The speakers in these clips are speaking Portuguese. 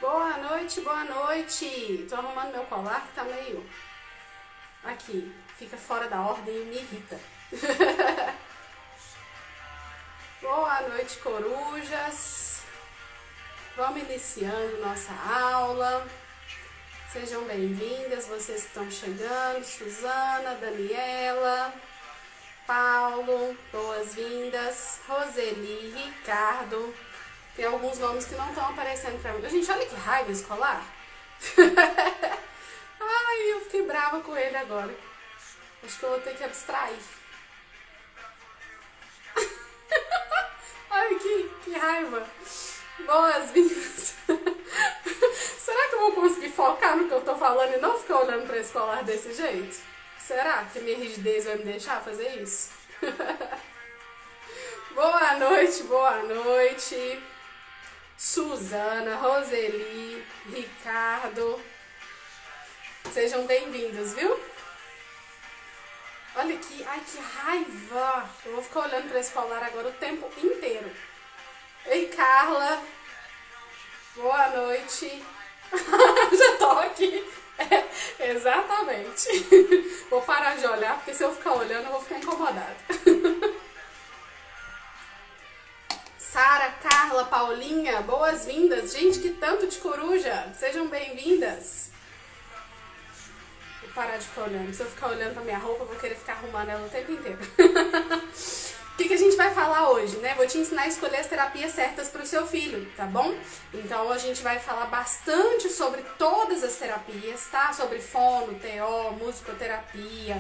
Boa noite, boa noite. Tô arrumando meu colar que tá meio... Aqui, fica fora da ordem e me irrita. Boa noite, corujas. Vamos iniciando nossa aula. Sejam bem-vindas, vocês que estão chegando. Suzana, Daniela, Paulo, boas-vindas. Roseli, Ricardo. Tem alguns nomes que não estão aparecendo pra mim. Gente, olha que raiva escolar. Ai, eu fiquei brava com ele agora. Acho que eu vou ter que abstrair. Ai, que raiva. Boas-vindas. Será que eu vou conseguir focar no que eu tô falando e não ficar olhando pra escolar desse jeito? Será que minha rigidez vai me deixar fazer isso? Boa noite, boa noite. Suzana, Roseli, Ricardo. Sejam bem-vindos, viu? Olha aqui, ai que raiva! Eu vou ficar olhando para esse colar agora o tempo inteiro. Ei, Carla! Boa noite! Já tô aqui! É, exatamente! Vou parar de olhar, porque se eu ficar olhando eu vou ficar incomodada. Sara, Carla, Paulinha, boas-vindas! Gente, que tanto de coruja! Sejam bem-vindas! Vou parar de ficar olhando. Se eu ficar olhando pra minha roupa, eu vou querer ficar arrumando ela o tempo inteiro. O que a gente vai falar hoje, né? Vou te ensinar a escolher as terapias certas para o seu filho, tá bom? Então a gente vai falar bastante sobre todas as terapias, tá? Sobre fono, TO, musicoterapia,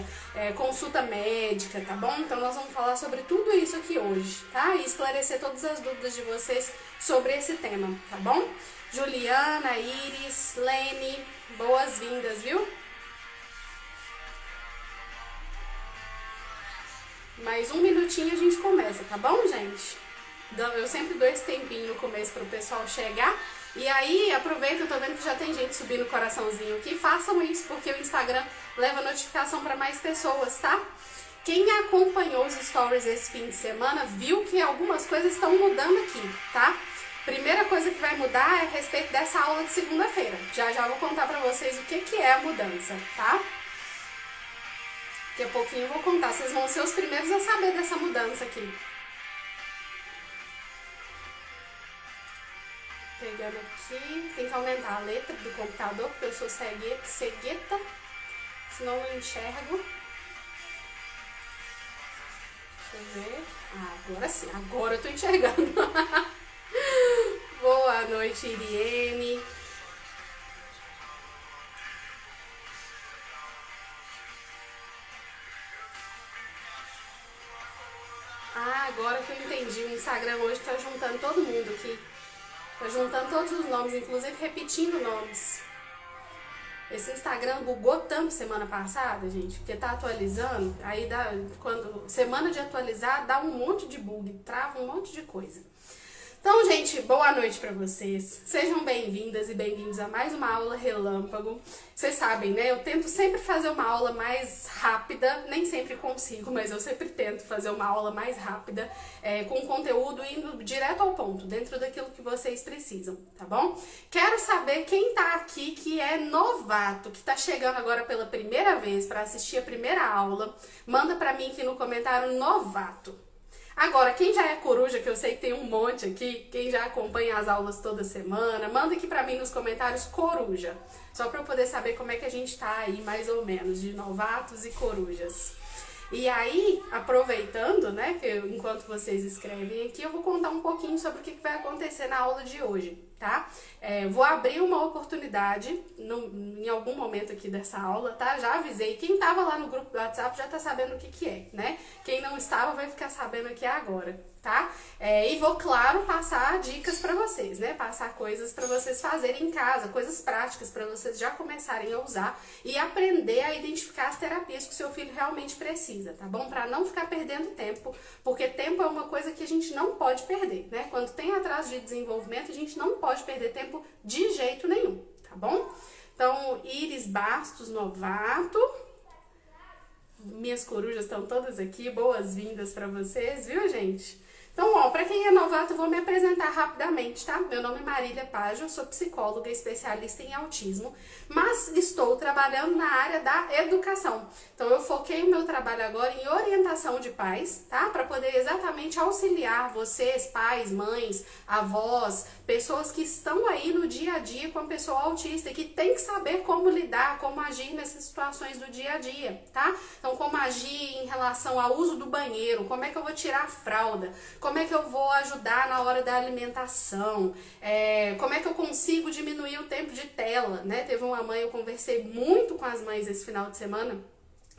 consulta médica, tá bom? Então nós vamos falar sobre tudo isso aqui hoje, tá? E esclarecer todas as dúvidas de vocês sobre esse tema, tá bom? Juliana, Iris, Lene, boas-vindas, viu? Mais um minutinho a gente começa, tá bom, gente? Eu sempre dou esse tempinho no começo para o pessoal chegar. E aí, aproveita, eu tô vendo que já tem gente subindo o coraçãozinho aqui. Façam isso, porque o Instagram leva notificação para mais pessoas, tá? Quem acompanhou os stories esse fim de semana viu que algumas coisas estão mudando aqui, tá? Primeira coisa que vai mudar é a respeito dessa aula de segunda-feira. Já vou contar para vocês o que é a mudança, tá? Daqui a pouquinho eu vou contar, vocês vão ser os primeiros a saber dessa mudança aqui. Pegando aqui, tem que aumentar a letra do computador, porque eu sou cegueta, senão eu não enxergo. Deixa eu ver. Ah, agora sim, agora eu tô enxergando. Boa noite, Iriene. Ah, agora que eu entendi, o Instagram hoje tá juntando todo mundo aqui. Tá juntando todos os nomes, inclusive repetindo nomes. Esse Instagram bugou tanto semana passada, gente, porque tá atualizando, aí dá, quando semana de atualizar, dá um monte de bug, trava um monte de coisa. Então, gente, boa noite pra vocês. Sejam bem-vindas e bem-vindos a mais uma aula relâmpago. Vocês sabem, né? Eu tento sempre fazer uma aula mais rápida, nem sempre consigo, mas eu sempre tento fazer uma aula mais rápida, com conteúdo indo direto ao ponto, dentro daquilo que vocês precisam, tá bom? Quero saber quem tá aqui que é novato, que tá chegando agora pela primeira vez pra assistir a primeira aula. Manda pra mim aqui no comentário novato. Agora, quem já é coruja, que eu sei que tem um monte aqui, quem já acompanha as aulas toda semana, manda aqui pra mim nos comentários coruja, só pra eu poder saber como é que a gente tá aí, mais ou menos, de novatos e corujas. E aí, aproveitando, né, que enquanto vocês escrevem aqui, eu vou contar um pouquinho sobre o que vai acontecer na aula de hoje, tá? Vou abrir uma oportunidade em algum momento aqui dessa aula, tá? Já avisei, quem tava lá no grupo do WhatsApp já tá sabendo o que é, né? Quem não estava vai ficar sabendo aqui agora, tá? E vou, claro, passar dicas pra vocês, né? Passar coisas pra vocês fazerem em casa, coisas práticas pra vocês já começarem a usar e aprender a identificar as terapias que o seu filho realmente precisa, tá bom? Pra não ficar perdendo tempo, porque tempo é uma coisa que a gente não pode perder, né? Quando tem atraso de desenvolvimento, a gente não pode perder tempo de jeito nenhum, tá bom? Então, Iris Bastos, novato. Minhas corujas estão todas aqui, boas-vindas pra vocês, viu, gente? Então, ó, para quem é novato, eu vou me apresentar rapidamente, tá? Meu nome é Marília Pajo, eu sou psicóloga especialista em autismo, mas estou trabalhando na área da educação. Então, eu foquei o meu trabalho agora em orientação de pais, tá? Para poder exatamente auxiliar vocês, pais, mães, avós, pessoas que estão aí no dia a dia com a pessoa autista e que tem que saber como lidar, como agir nessas situações do dia a dia, tá? Então, como agir em relação ao uso do banheiro, como é que eu vou tirar a fralda, como é que eu vou ajudar na hora da alimentação, como é que eu consigo diminuir o tempo de tela, né? Teve uma mãe, eu conversei muito com as mães esse final de semana.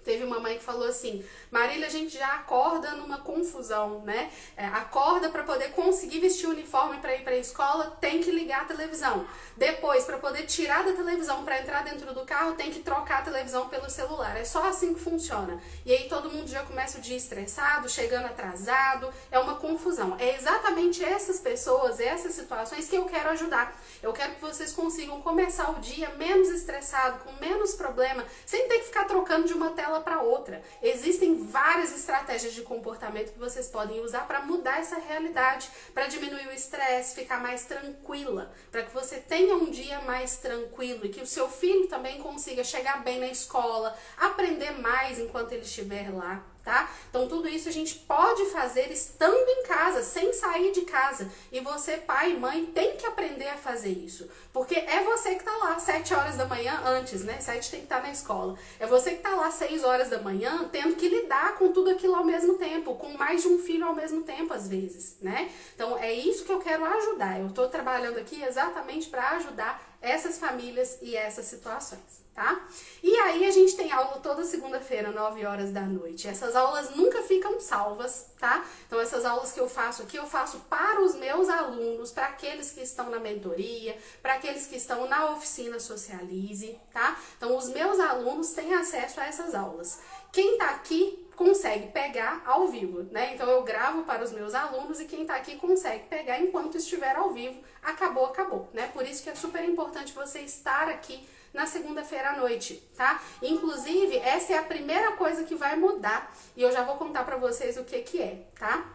Teve uma mãe que falou assim: Marília, a gente já acorda numa confusão, né? Acorda para poder conseguir vestir o uniforme para ir para a escola, tem que ligar a televisão. Depois, para poder tirar da televisão para entrar dentro do carro, tem que trocar a televisão pelo celular. É só assim que funciona. E aí todo mundo já começa o dia estressado, chegando atrasado, é uma confusão. É exatamente essas pessoas, essas situações que eu quero ajudar. Eu quero que vocês consigam começar o dia menos estressado, com menos problema, sem ter que ficar trocando de uma tela para outra. Existem várias estratégias de comportamento que vocês podem usar para mudar essa realidade, para diminuir o estresse, ficar mais tranquila, para que você tenha um dia mais tranquilo e que o seu filho também consiga chegar bem na escola, aprender mais enquanto ele estiver lá. Tá? Então tudo isso a gente pode fazer estando em casa, sem sair de casa. E você, pai e mãe, tem que aprender a fazer isso. Porque é você que tá lá 7 horas da manhã antes, né? 7 tem que estar na escola. É você que tá lá 6 horas da manhã tendo que lidar com tudo aquilo ao mesmo tempo, com mais de um filho ao mesmo tempo às vezes, né? Então é isso que eu quero ajudar. Eu tô trabalhando aqui exatamente para ajudar essas famílias e essas situações, tá? E aí a gente tem aula toda segunda-feira, 9 horas da noite. Essas aulas nunca ficam salvas, tá? Então essas aulas que eu faço aqui, eu faço para os meus alunos, para aqueles que estão na mentoria, para aqueles que estão na oficina Socialize, tá? Então os meus alunos têm acesso a essas aulas. Quem tá aqui consegue pegar ao vivo, né? Então eu gravo para os meus alunos e quem tá aqui consegue pegar enquanto estiver ao vivo. Acabou, acabou, né? Por isso que é super importante você estar aqui na segunda-feira à noite, tá? Inclusive, essa é a primeira coisa que vai mudar e eu já vou contar pra vocês o que é, tá?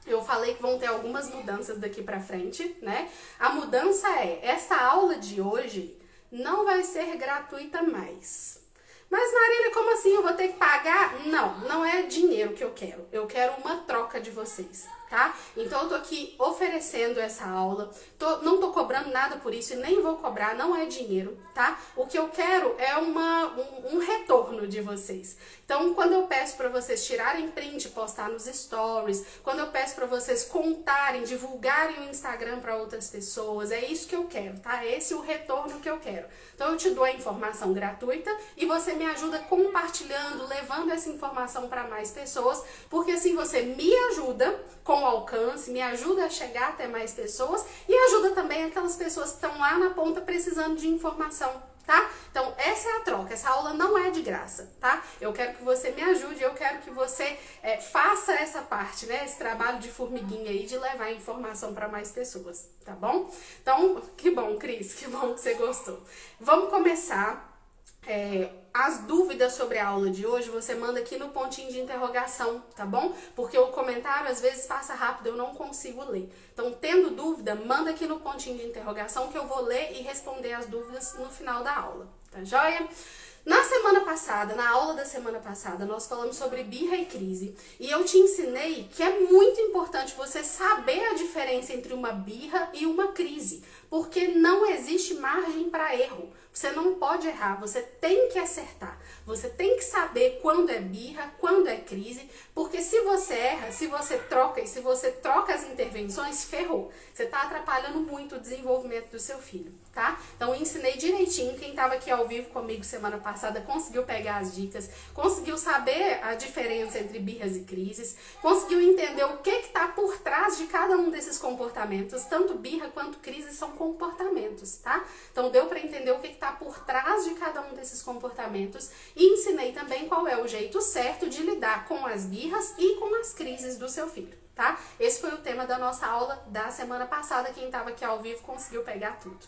Eu falei que vão ter algumas mudanças daqui pra frente, né? A mudança é, essa aula de hoje não vai ser gratuita mais. Mas Marília, como assim? Eu vou ter que pagar? Não, não é dinheiro que eu quero. Eu quero uma troca de vocês, tá? Então eu tô aqui oferecendo essa aula, não tô cobrando nada por isso e nem vou cobrar, não é dinheiro, tá? O que eu quero é um retorno de vocês. Então, quando eu peço para vocês tirarem print, postar nos stories, quando eu peço para vocês contarem, divulgarem o Instagram para outras pessoas, é isso que eu quero, tá? Esse é o retorno que eu quero. Então, eu te dou a informação gratuita e você me ajuda compartilhando, levando essa informação para mais pessoas, porque assim você me ajuda com o alcance, me ajuda a chegar até mais pessoas e ajuda também aquelas pessoas que estão lá na ponta precisando de informação, tá? Então, essa é a troca, essa aula não é de graça, tá? Eu quero que você me ajude, eu quero que você faça essa parte, né? Esse trabalho de formiguinha aí, de levar informação para mais pessoas, tá bom? Então, que bom, Cris, que bom que você gostou. Vamos começar. As dúvidas sobre a aula de hoje você manda aqui no pontinho de interrogação, tá bom? Porque o comentário às vezes passa rápido, eu não consigo ler. Então, tendo dúvida, manda aqui no pontinho de interrogação que eu vou ler e responder as dúvidas no final da aula, tá joia? Na semana passada, na aula da semana passada, nós falamos sobre birra e crise. E eu te ensinei que é muito importante você saber a diferença entre uma birra e uma crise. Porque não existe margem para erro. Você não pode errar, você tem que acertar. Você tem que saber quando é birra, quando é crise, porque se você erra, se você troca e se você troca as intervenções, ferrou. Você está atrapalhando muito o desenvolvimento do seu filho, tá? Então eu ensinei direitinho, quem estava aqui ao vivo comigo semana passada conseguiu pegar as dicas, conseguiu saber a diferença entre birras e crises, conseguiu entender o que está por trás de cada um desses comportamentos, tanto birra quanto crise são comportamentos, tá? Então deu para entender o que está por trás de cada um desses comportamentos e ensinei também qual é o jeito certo de lidar com as birras e com as crises do seu filho, tá? Esse foi o tema da nossa aula da semana passada. Quem estava aqui ao vivo conseguiu pegar tudo.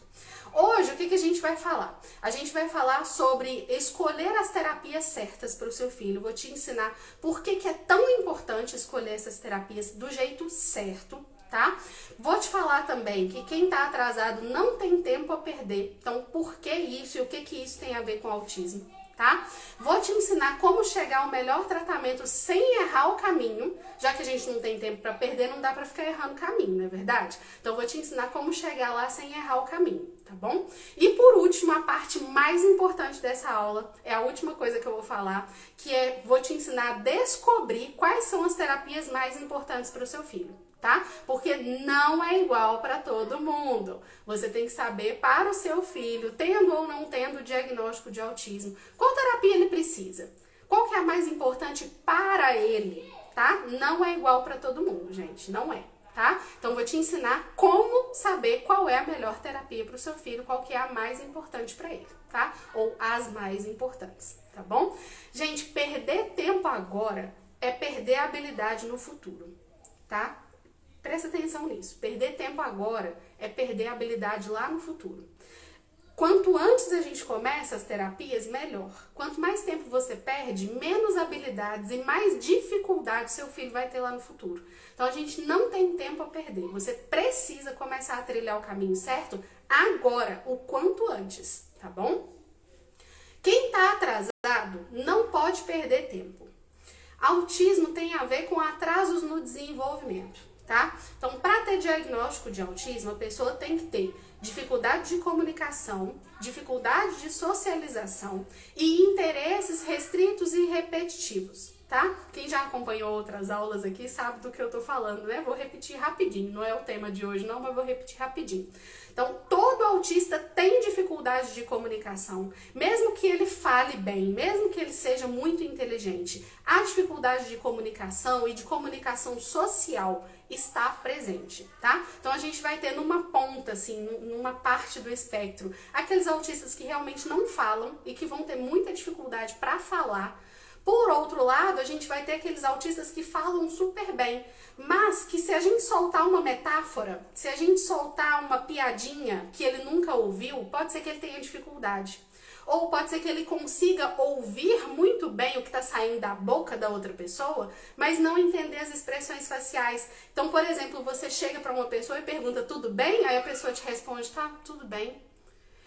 Hoje, o que a gente vai falar? A gente vai falar sobre escolher as terapias certas para o seu filho. Vou te ensinar por que é tão importante escolher essas terapias do jeito certo, tá? Vou te falar também que quem tá atrasado não tem tempo a perder. Então, por que isso e o que isso tem a ver com autismo, tá? Vou te ensinar como chegar ao melhor tratamento sem errar o caminho, já que a gente não tem tempo para perder, não dá para ficar errando o caminho, não é verdade? Então, vou te ensinar como chegar lá sem errar o caminho, tá bom? E por último, a parte mais importante dessa aula, é a última coisa que eu vou falar, que é, vou te ensinar a descobrir quais são as terapias mais importantes para o seu filho, tá? Porque não é igual para todo mundo. Você tem que saber para o seu filho, tendo ou não tendo o diagnóstico de autismo, qual terapia ele precisa, qual que é a mais importante para ele, tá? Não é igual para todo mundo, gente, não é, tá? Então vou te ensinar como saber qual é a melhor terapia para o seu filho, qual que é a mais importante para ele, tá? Ou as mais importantes, tá bom? Gente, perder tempo agora é perder a habilidade no futuro, tá? Presta atenção nisso. Perder tempo agora é perder a habilidade lá no futuro. Quanto antes a gente começa as terapias, melhor. Quanto mais tempo você perde, menos habilidades e mais dificuldades seu filho vai ter lá no futuro. Então a gente não tem tempo a perder. Você precisa começar a trilhar o caminho certo agora, o quanto antes, tá bom? Quem tá atrasado não pode perder tempo. Autismo tem a ver com atrasos no desenvolvimento, tá? Então, para ter diagnóstico de autismo, a pessoa tem que ter dificuldade de comunicação, dificuldade de socialização e interesses restritos e repetitivos, tá? Quem já acompanhou outras aulas aqui sabe do que eu tô falando, né? Vou repetir rapidinho, não é o tema de hoje não, mas vou repetir rapidinho. Então, todo autista tem dificuldade de comunicação, mesmo que ele fale bem, mesmo que ele seja muito inteligente, a dificuldade de comunicação e de comunicação social está presente, tá? Então, a gente vai ter numa ponta, assim, numa parte do espectro, aqueles autistas que realmente não falam e que vão ter muita dificuldade para falar. Por outro lado, a gente vai ter aqueles autistas que falam super bem, mas que se a gente soltar uma metáfora, se a gente soltar uma piadinha que ele nunca ouviu, pode ser que ele tenha dificuldade. Ou pode ser que ele consiga ouvir muito bem o que está saindo da boca da outra pessoa, mas não entender as expressões faciais. Então, por exemplo, você chega para uma pessoa e pergunta, tudo bem? Aí a pessoa te responde, tá, tudo bem.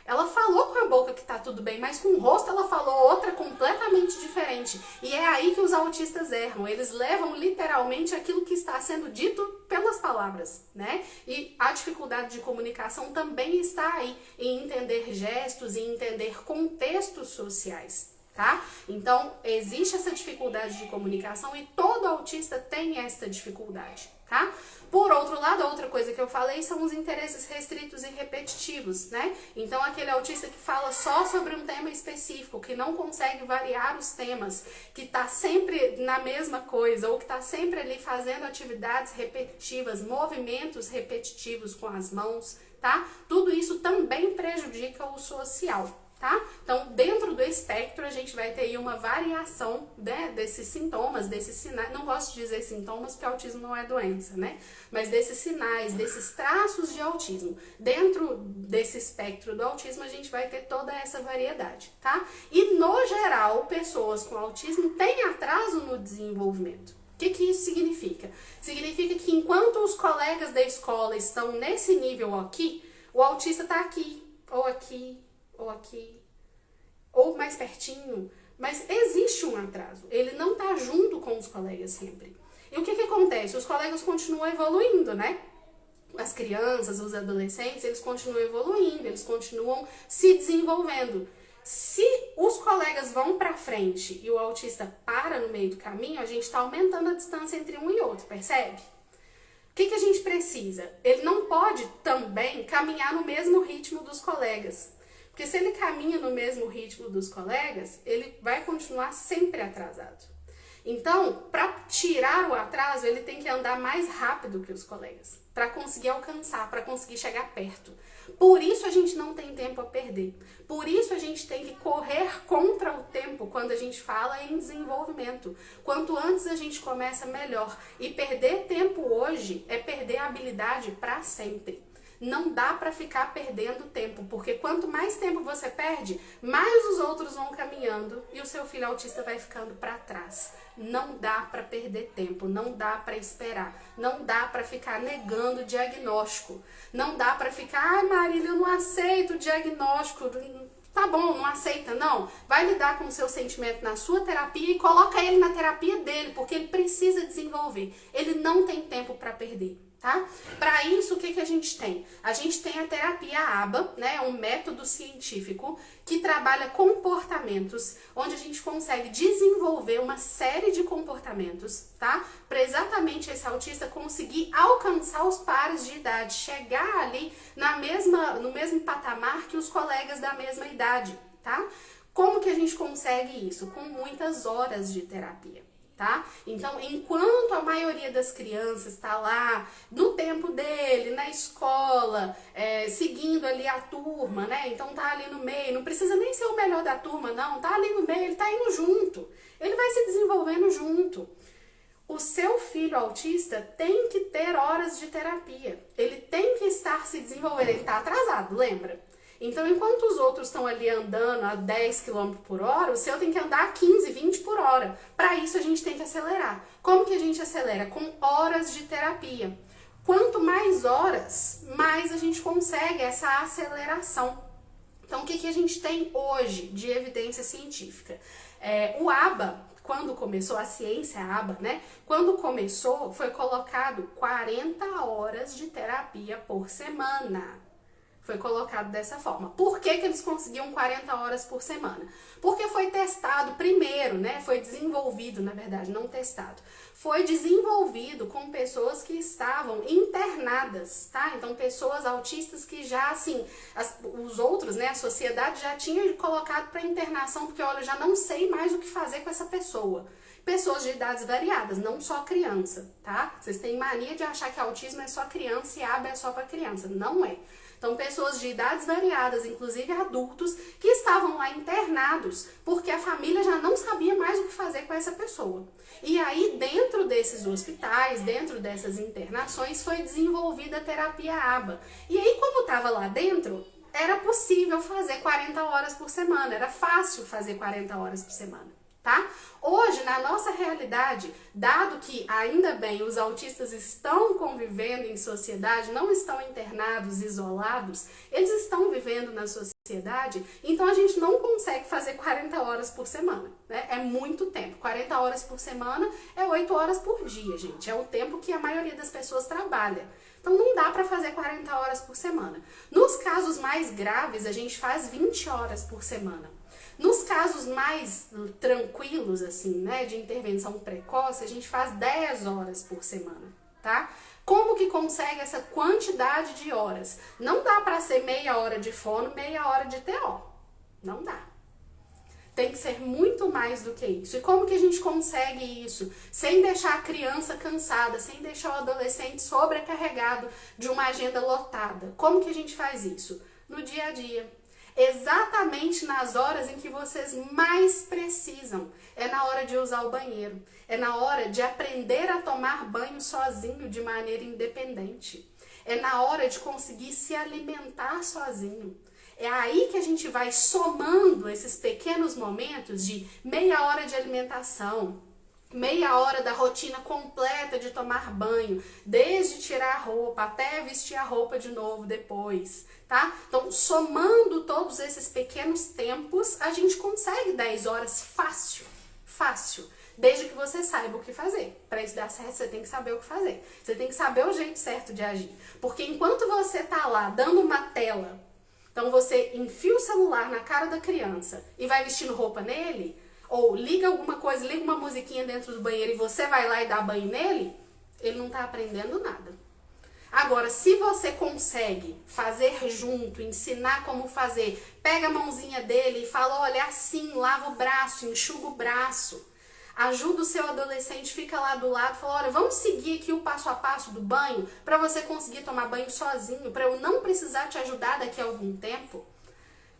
Ela falou com a boca que tá tudo bem, mas com o rosto ela falou outra completamente diferente. E é aí que os autistas erram. Eles levam literalmente aquilo que está sendo dito pelas palavras, né? E a dificuldade de comunicação também está aí em entender gestos e entender contextos sociais, tá? Então, existe essa dificuldade de comunicação e todo autista tem essa dificuldade, tá? Por outro lado, a outra coisa que eu falei são os interesses restritos e repetitivos, né? Então, aquele autista que fala só sobre um tema específico, que não consegue variar os temas, que tá sempre na mesma coisa, ou que tá sempre ali fazendo atividades repetitivas, movimentos repetitivos com as mãos, tá? Tudo isso também prejudica o social, tá? Então, dentro do espectro, a gente vai ter aí uma variação, né, desses sintomas, desses sinais, não gosto de dizer sintomas porque autismo não é doença, né? Mas desses sinais, desses traços de autismo. Dentro desse espectro do autismo, a gente vai ter toda essa variedade, tá? E, no geral, pessoas com autismo têm atraso no desenvolvimento. O que isso significa? Significa que enquanto os colegas da escola estão nesse nível aqui, o autista está aqui, ou aqui, ou aqui, ou mais pertinho, mas existe um atraso. Ele não tá junto com os colegas sempre. E o que acontece? Os colegas continuam evoluindo, né? As crianças, os adolescentes, eles continuam evoluindo, eles continuam se desenvolvendo. Se os colegas vão para frente e o autista para no meio do caminho, a gente está aumentando a distância entre um e outro, percebe? O que a gente precisa? Ele não pode também caminhar no mesmo ritmo dos colegas. Porque se ele caminha no mesmo ritmo dos colegas, ele vai continuar sempre atrasado. Então, para tirar o atraso, ele tem que andar mais rápido que os colegas, para conseguir alcançar, para conseguir chegar perto. Por isso a gente não tem tempo a perder. Por isso a gente tem que correr contra o tempo quando a gente fala em desenvolvimento. Quanto antes a gente começa, melhor. E perder tempo hoje é perder a habilidade para sempre. Não dá para ficar perdendo tempo, porque quanto mais tempo você perde, mais os outros vão caminhando e o seu filho autista vai ficando para trás. Não dá para perder tempo, não dá para esperar, não dá para ficar negando o diagnóstico, não dá para ficar, ai Marília, eu não aceito o diagnóstico. Tá bom, não aceita, não. Vai lidar com o seu sentimento na sua terapia e coloca ele na terapia dele, porque ele precisa desenvolver. Ele não tem tempo para perder. Tá? Para isso, o que a gente tem? A gente tem a terapia ABA, né? Um método científico que trabalha comportamentos, onde a gente consegue desenvolver uma série de comportamentos, tá? Para exatamente esse autista conseguir alcançar os pares de idade, chegar ali no mesmo patamar que os colegas da mesma idade, tá? Como que a gente consegue isso? Com muitas horas de terapia. Tá? Então, enquanto a maioria das crianças está lá no tempo dele, na escola, seguindo ali a turma, né? Então tá ali no meio, não precisa nem ser o melhor da turma, não, tá ali no meio, ele tá indo junto, ele vai se desenvolvendo junto. O seu filho autista tem que ter horas de terapia, ele tem que estar se desenvolvendo, ele tá atrasado, lembra? Então, enquanto os outros estão ali andando a 10 km por hora, o seu tem que andar a 15, 20 por hora. Para isso, a gente tem que acelerar. Como que a gente acelera? Com horas de terapia. Quanto mais horas, mais a gente consegue essa aceleração. Então, o que a gente tem hoje de evidência científica? O ABA, quando começou, a ciência ABA, né? Quando começou, foi colocado 40 horas de terapia por semana. Foi colocado dessa forma. Por que eles conseguiam 40 horas por semana? Porque foi testado primeiro, né? Foi desenvolvido, na verdade, não testado. Foi desenvolvido com pessoas que estavam internadas, tá? Então, pessoas autistas que já, assim, os outros, né? A sociedade já tinha colocado para internação, porque, olha, eu já não sei mais o que fazer com essa pessoa. Pessoas de idades variadas, não só criança, tá? Vocês têm mania de achar que autismo é só criança e ABA é só para criança. Não é. Então, pessoas de idades variadas, inclusive adultos, que estavam lá internados, porque a família já não sabia mais o que fazer com essa pessoa. E aí, dentro desses hospitais, dentro dessas internações, foi desenvolvida a terapia ABA. E aí, como estava lá dentro, era possível fazer 40 horas por semana, era fácil fazer 40 horas por semana. Tá? Hoje, na nossa realidade, dado que, ainda bem, os autistas estão convivendo em sociedade, não estão internados, isolados, eles estão vivendo na sociedade, então a gente não consegue fazer 40 horas por semana, né? É muito tempo. 40 horas por semana é 8 horas por dia, gente. É o tempo que a maioria das pessoas trabalha. Então não dá para fazer 40 horas por semana. Nos casos mais graves, a gente faz 20 horas por semana. Nos casos mais tranquilos, assim, né, de intervenção precoce, a gente faz 10 horas por semana, tá? Como que consegue essa quantidade de horas? Não dá para ser meia hora de fono, meia hora de TO. Não dá. Tem que ser muito mais do que isso. E como que a gente consegue isso? Sem deixar a criança cansada, sem deixar o adolescente sobrecarregado de uma agenda lotada. Como que a gente faz isso? No dia a dia. Exatamente nas horas em que vocês mais precisam. É na hora de usar o banheiro. É na hora de aprender a tomar banho sozinho de maneira independente. É na hora de conseguir se alimentar sozinho. É aí que a gente vai somando esses pequenos momentos de meia hora de alimentação, meia hora da rotina completa de tomar banho, desde tirar a roupa até vestir a roupa de novo depois, tá? Então, somando todos esses pequenos tempos, a gente consegue 10 horas fácil, fácil. Desde que você saiba o que fazer. Para isso dar certo, você tem que saber o que fazer. Você tem que saber o jeito certo de agir. Porque enquanto você tá lá dando uma tela, então você enfia o celular na cara da criança e vai vestindo roupa nele, ou liga alguma coisa, liga uma musiquinha dentro do banheiro e você vai lá e dá banho nele, ele não tá aprendendo nada. Agora, se você consegue fazer junto, ensinar como fazer, pega a mãozinha dele e fala, olha, assim, lava o braço, enxuga o braço. Ajuda o seu adolescente, fica lá do lado, fala, olha, vamos seguir aqui o passo a passo do banho para você conseguir tomar banho sozinho, para eu não precisar te ajudar daqui a algum tempo.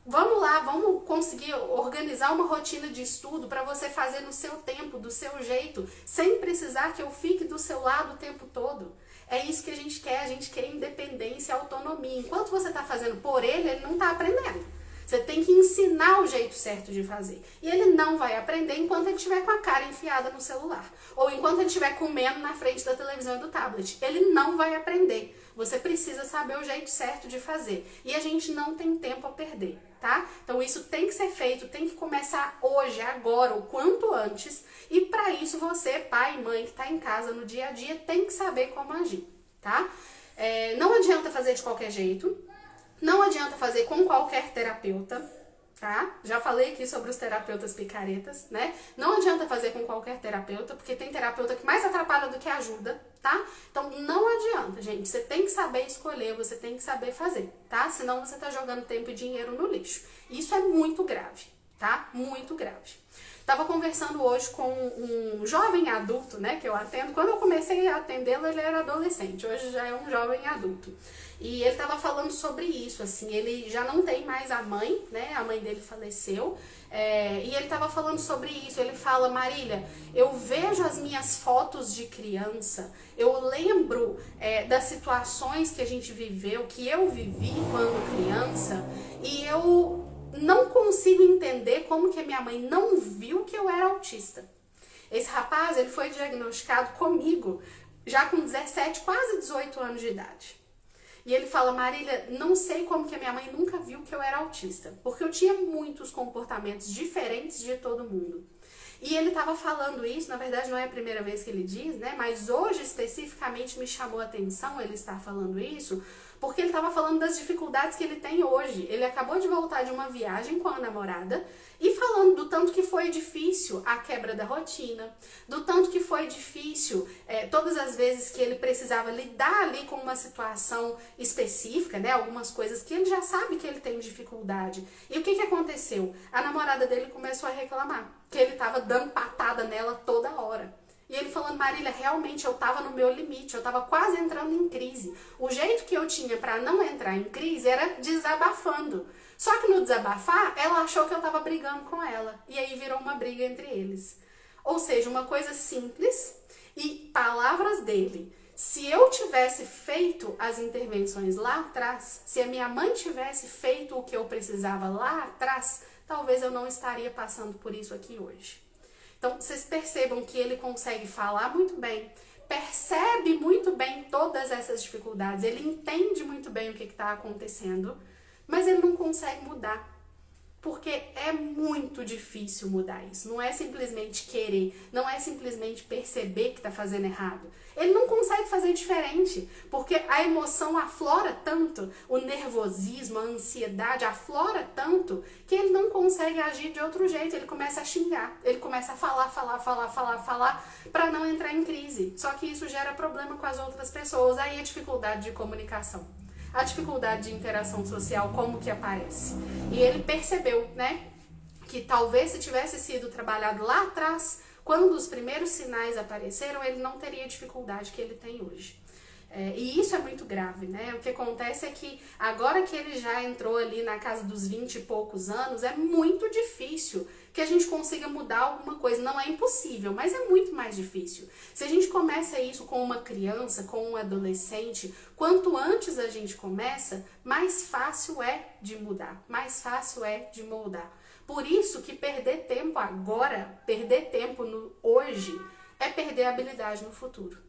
Vamos lá, vamos conseguir organizar uma rotina de estudo para você fazer no seu tempo, do seu jeito, sem precisar que eu fique do seu lado o tempo todo. É isso que a gente quer independência, autonomia. Enquanto você está fazendo por ele não está aprendendo. Você tem que ensinar o jeito certo de fazer. E ele não vai aprender enquanto ele estiver com a cara enfiada no celular. Ou enquanto ele estiver comendo na frente da televisão e do tablet. Ele não vai aprender. Você precisa saber o jeito certo de fazer. E a gente não tem tempo a perder, tá? Então isso tem que ser feito, tem que começar hoje, agora, o quanto antes. E para isso você, pai e mãe que está em casa no dia a dia, tem que saber como agir, tá? Não adianta fazer de qualquer jeito. Não adianta fazer com qualquer terapeuta, tá? Já falei aqui sobre os terapeutas picaretas, né? Não adianta fazer com qualquer terapeuta, porque tem terapeuta que mais atrapalha do que ajuda, tá? Então não adianta, gente. Você tem que saber escolher, você tem que saber fazer, tá? Senão você tá jogando tempo e dinheiro no lixo. Isso é muito grave, tá? Muito grave. Tava conversando hoje com um jovem adulto, né, que eu atendo. Quando eu comecei a atendê-lo, ele era adolescente. Hoje já é um jovem adulto. E ele tava falando sobre isso, assim, ele já não tem mais a mãe, né, a mãe dele faleceu, e ele tava falando sobre isso. Ele fala, Marília, eu vejo as minhas fotos de criança, eu lembro das situações que a gente viveu, que eu vivi quando criança, e eu não consigo entender como que a minha mãe não viu que eu era autista. Esse rapaz, ele foi diagnosticado comigo já com 17, quase 18 anos de idade. E ele fala, Marília, não sei como que a minha mãe nunca viu que eu era autista, porque eu tinha muitos comportamentos diferentes de todo mundo. E ele estava falando isso, na verdade não é a primeira vez que ele diz, né? Mas hoje especificamente me chamou a atenção ele estar falando isso, porque ele estava falando das dificuldades que ele tem hoje. Ele acabou de voltar de uma viagem com a namorada e falando do tanto que foi difícil a quebra da rotina, do tanto que foi difícil todas as vezes que ele precisava lidar ali com uma situação específica, né? Algumas coisas que ele já sabe que ele tem dificuldade. E o que aconteceu? A namorada dele começou a reclamar que ele estava dando patada nela toda hora. E ele falando, Marília, realmente eu tava no meu limite, eu tava quase entrando em crise. O jeito que eu tinha pra não entrar em crise era desabafando. Só que no desabafar, ela achou que eu tava brigando com ela. E aí virou uma briga entre eles. Ou seja, uma coisa simples e palavras dele. Se eu tivesse feito as intervenções lá atrás, se a minha mãe tivesse feito o que eu precisava lá atrás, talvez eu não estaria passando por isso aqui hoje. Então, vocês percebam que ele consegue falar muito bem, percebe muito bem todas essas dificuldades, ele entende muito bem o que está acontecendo, mas ele não consegue mudar. Porque é muito difícil mudar isso. Não é simplesmente querer, não é simplesmente perceber que está fazendo errado. Ele não consegue fazer diferente, porque a emoção aflora tanto, o nervosismo, a ansiedade aflora tanto, que ele não consegue agir de outro jeito. Ele começa a xingar, ele começa a falar, para não entrar em crise. Só que isso gera problema com as outras pessoas. Aí a dificuldade de comunicação. A dificuldade de interação social, como que aparece. E ele percebeu, né, que talvez se tivesse sido trabalhado lá atrás, quando os primeiros sinais apareceram, ele não teria a dificuldade que ele tem hoje. E isso é muito grave, né? O que acontece é que agora que ele já entrou ali na casa dos 20 e poucos anos, é muito difícil que a gente consiga mudar alguma coisa. Não é impossível, mas é muito mais difícil. Se a gente começa isso com uma criança, com um adolescente, quanto antes a gente começa, mais fácil é de mudar, mais fácil é de moldar. Por isso que perder tempo agora, perder tempo no hoje, é perder a habilidade no futuro.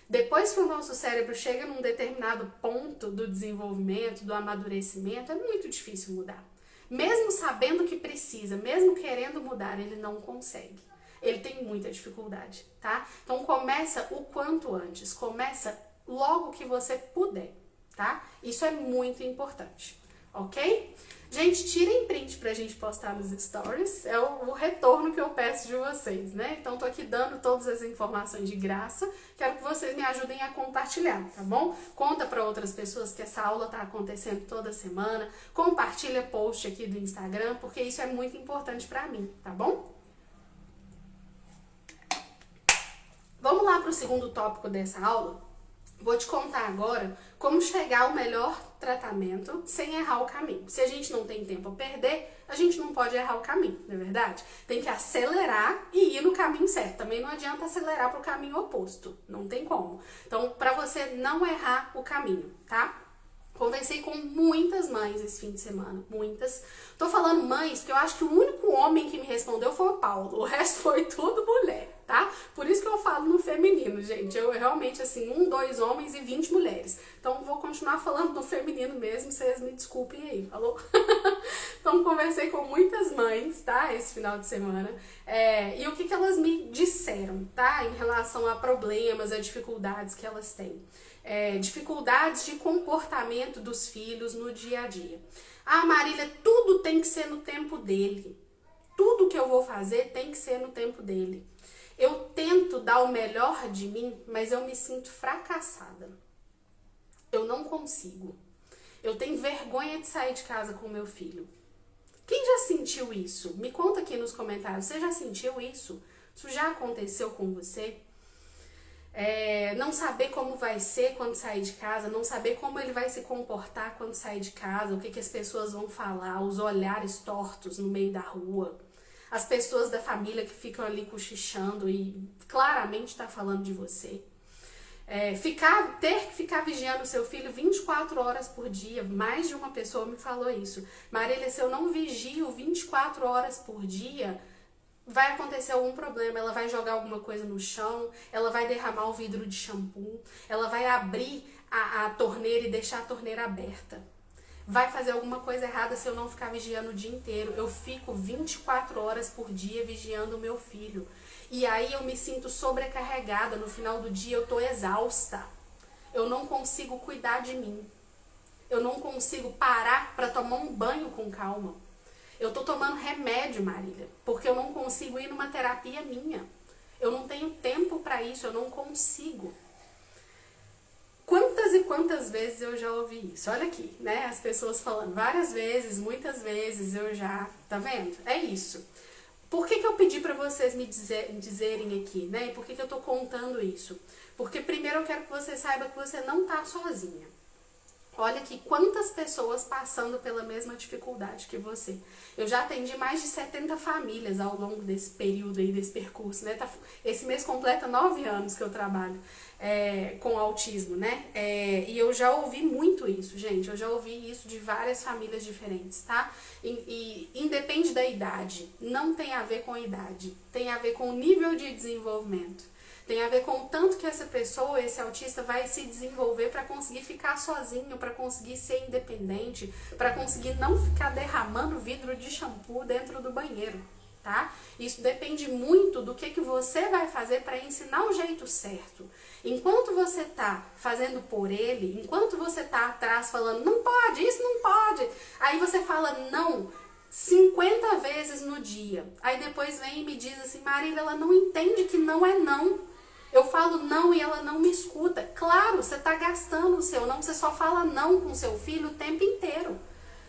Depois que o nosso cérebro chega num determinado ponto do desenvolvimento, do amadurecimento, é muito difícil mudar. Mesmo sabendo que precisa, mesmo querendo mudar, ele não consegue. Ele tem muita dificuldade, tá? Então começa o quanto antes, começa logo que você puder, tá? Isso é muito importante, ok? Gente, tirem print pra gente postar nos stories, é o retorno que eu peço de vocês, né? Então tô aqui dando todas as informações de graça, quero que vocês me ajudem a compartilhar, tá bom? Conta pra outras pessoas que essa aula tá acontecendo toda semana, compartilha post aqui do Instagram, porque isso é muito importante pra mim, tá bom? Vamos lá para o segundo tópico dessa aula? Vou te contar agora como chegar ao melhor tratamento sem errar o caminho. Se a gente não tem tempo a perder, a gente não pode errar o caminho, não é verdade? Tem que acelerar e ir no caminho certo. Também não adianta acelerar para o caminho oposto, não tem como. Então, para você não errar o caminho, tá? Conversei com muitas mães esse fim de semana, muitas. Tô falando mães porque eu acho que o único homem que me respondeu foi o Paulo, o resto foi tudo mulher, tá? Por isso que eu falo no feminino, gente. Eu realmente, assim, 2 homens e 20 mulheres. Então, vou continuar falando no feminino mesmo, vocês me desculpem aí, falou? Então, conversei com muitas mães, tá? Esse final de semana. E o que elas me disseram, tá? Em relação a problemas, a dificuldades que elas têm. Dificuldades de comportamento dos filhos no dia a dia. Ah, Marília, tudo tem que ser no tempo dele. Tudo que eu vou fazer tem que ser no tempo dele. Eu tento dar o melhor de mim, mas eu me sinto fracassada. Eu não consigo. Eu tenho vergonha de sair de casa com o meu filho. Quem já sentiu isso? Me conta aqui nos comentários. Você já sentiu isso? Isso já aconteceu com você? Não saber como vai ser quando sair de casa, não saber como ele vai se comportar quando sair de casa, o que as pessoas vão falar, os olhares tortos no meio da rua, as pessoas da família que ficam ali cochichando e claramente tá falando de você. Ter que ficar vigiando o seu filho 24 horas por dia, mais de uma pessoa me falou isso. Marília, se eu não vigio 24 horas por dia, vai acontecer algum problema, ela vai jogar alguma coisa no chão, ela vai derramar o vidro de shampoo, ela vai abrir a torneira e deixar a torneira aberta. Vai fazer alguma coisa errada se eu não ficar vigiando o dia inteiro. Eu fico 24 horas por dia vigiando o meu filho. E aí eu me sinto sobrecarregada, no final do dia eu tô exausta. Eu não consigo cuidar de mim. Eu não consigo parar para tomar um banho com calma. Eu tô tomando remédio, Marília, porque eu não consigo ir numa terapia minha. Eu não tenho tempo para isso, eu não consigo. Quantas e quantas vezes eu já ouvi isso? Olha aqui, né? As pessoas falando várias vezes, muitas vezes eu já... Tá vendo? É isso. Por que eu pedi para vocês me dizerem aqui, né? E por que eu tô contando isso? Porque primeiro eu quero que você saiba que você não tá sozinha. Olha aqui quantas pessoas passando pela mesma dificuldade que você. Eu já atendi mais de 70 famílias ao longo desse período aí, desse percurso, né? Esse mês completa 9 anos que eu trabalho com autismo, né? E eu já ouvi muito isso, gente. Eu já ouvi isso de várias famílias diferentes, tá? E independe da idade. Não tem a ver com a idade. Tem a ver com o nível de desenvolvimento. Tem a ver com o tanto que essa pessoa, esse autista, vai se desenvolver para conseguir ficar sozinho, para conseguir ser independente, para conseguir não ficar derramando vidro de shampoo dentro do banheiro, tá? Isso depende muito do que você vai fazer para ensinar o jeito certo. Enquanto você tá fazendo por ele, enquanto você tá atrás falando, não pode, isso não pode, aí você fala não 50 vezes no dia. Aí depois vem e me diz assim, Marília, ela não entende que não é não. Eu falo não e ela não me escuta. Claro, você está gastando o seu não, você só fala não com seu filho o tempo inteiro.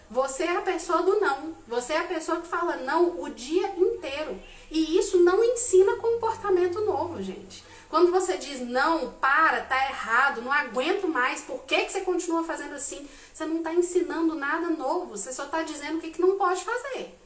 Você é a pessoa do não. Você é a pessoa que fala não o dia inteiro. E isso não ensina comportamento novo, gente. Quando você diz não, para, tá errado, não aguento mais, por que você continua fazendo assim? Você não está ensinando nada novo, você só está dizendo o que não pode fazer.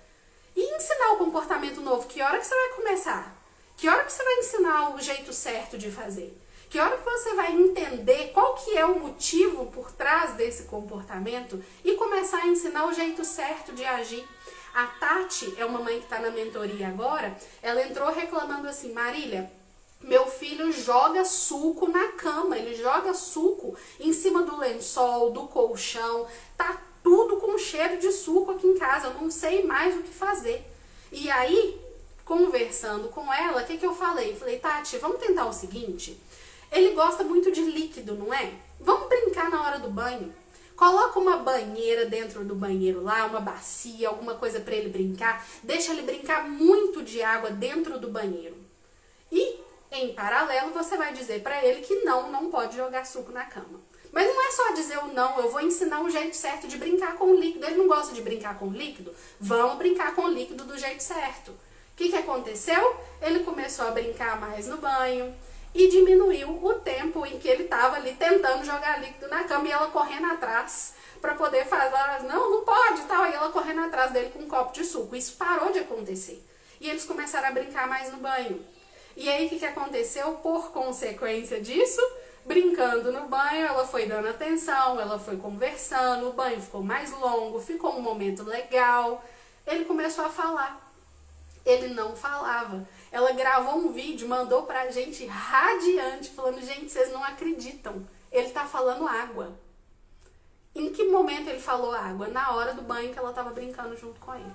E ensinar o comportamento novo, que hora que você vai começar? Que hora que você vai ensinar o jeito certo de fazer? Que hora que você vai entender qual que é o motivo por trás desse comportamento e começar a ensinar o jeito certo de agir? A Tati é uma mãe que está na mentoria agora, ela entrou reclamando assim, Marília, meu filho joga suco na cama, ele joga suco em cima do lençol, do colchão, tá tudo com cheiro de suco aqui em casa, eu não sei mais o que fazer. E aí, conversando com ela, o que eu falei? Falei, Tati, vamos tentar o seguinte, ele gosta muito de líquido, não é? Vamos brincar na hora do banho. Coloca uma banheira dentro do banheiro lá, uma bacia, alguma coisa para ele brincar. Deixa ele brincar muito de água dentro do banheiro. E, em paralelo, você vai dizer para ele que não pode jogar suco na cama. Mas não é só dizer o não, eu vou ensinar o jeito certo de brincar com o líquido. Ele não gosta de brincar com o líquido? Vamos brincar com o líquido do jeito certo. O que aconteceu? Ele começou a brincar mais no banho e diminuiu o tempo em que ele estava ali tentando jogar líquido na cama e ela correndo atrás para poder fazer, não pode e tal, e ela correndo atrás dele com um copo de suco. Isso parou de acontecer. E eles começaram a brincar mais no banho. E aí o que aconteceu por consequência disso? Brincando no banho, ela foi dando atenção, ela foi conversando, o banho ficou mais longo, ficou um momento legal. Ele começou a falar. Ele não falava. Ela gravou um vídeo, mandou pra gente radiante, falando, gente, vocês não acreditam. Ele tá falando água. Em que momento ele falou água? Na hora do banho que ela tava brincando junto com ele.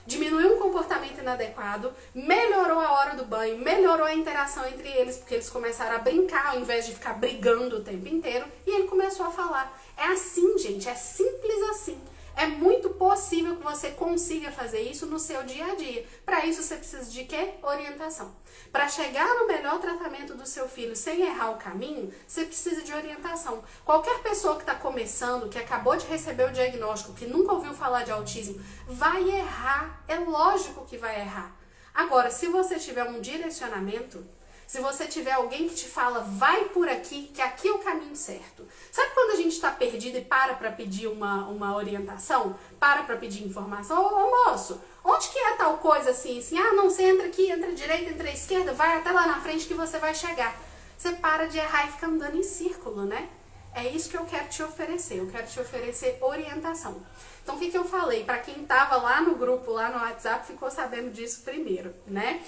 Diminuiu um comportamento inadequado, melhorou a hora do banho, melhorou a interação entre eles, porque eles começaram a brincar ao invés de ficar brigando o tempo inteiro, e ele começou a falar. É assim, gente, é simples assim. É muito possível que você consiga fazer isso no seu dia a dia. Para isso você precisa de quê? Orientação. Para chegar no melhor tratamento do seu filho sem errar o caminho, você precisa de orientação. Qualquer pessoa que está começando, que acabou de receber o diagnóstico, que nunca ouviu falar de autismo, vai errar. É lógico que vai errar. Agora, se você tiver um direcionamento, se você tiver alguém que te fala, vai por aqui, que aqui é o caminho certo. Sabe quando a gente está perdido e para pedir uma orientação? Para pedir informação? Ô moço, onde que é tal coisa assim? Ah, não, você entra aqui, entra à direita, entra à esquerda, vai até lá na frente que você vai chegar. Você para de errar e fica andando em círculo, né? É isso que eu quero te oferecer. Eu quero te oferecer orientação. Então, o que eu falei? Para quem estava lá no grupo, lá no WhatsApp, ficou sabendo disso primeiro, né?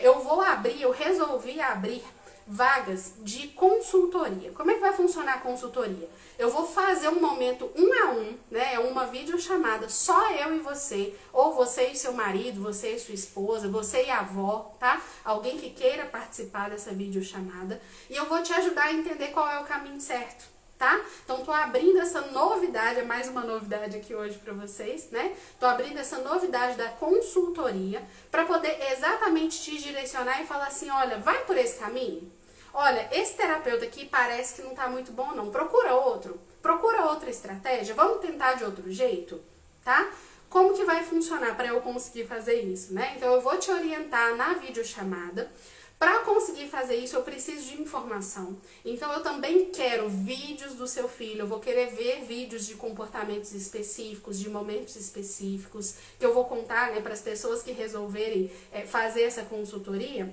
Eu resolvi abrir vagas de consultoria. Como é que vai funcionar a consultoria? Eu vou fazer um momento 1 a 1, né? É uma videochamada, só eu e você, ou você e seu marido, você e sua esposa, você e a avó, tá? Alguém que queira participar dessa videochamada. E eu vou te ajudar a entender qual é o caminho certo. Tá? Então, tô abrindo essa novidade, é mais uma novidade aqui hoje para vocês, né? Tô abrindo essa novidade da consultoria para poder exatamente te direcionar e falar assim, olha, vai por esse caminho? Olha, esse terapeuta aqui parece que não tá muito bom não, procura outra estratégia, vamos tentar de outro jeito, tá? Como que vai funcionar para eu conseguir fazer isso, né? Então, eu vou te orientar na videochamada. Para conseguir fazer isso, eu preciso de informação. Então, eu também quero vídeos do seu filho. Eu vou querer ver vídeos de comportamentos específicos, de momentos específicos, que eu vou contar, né, para as pessoas que resolverem fazer essa consultoria.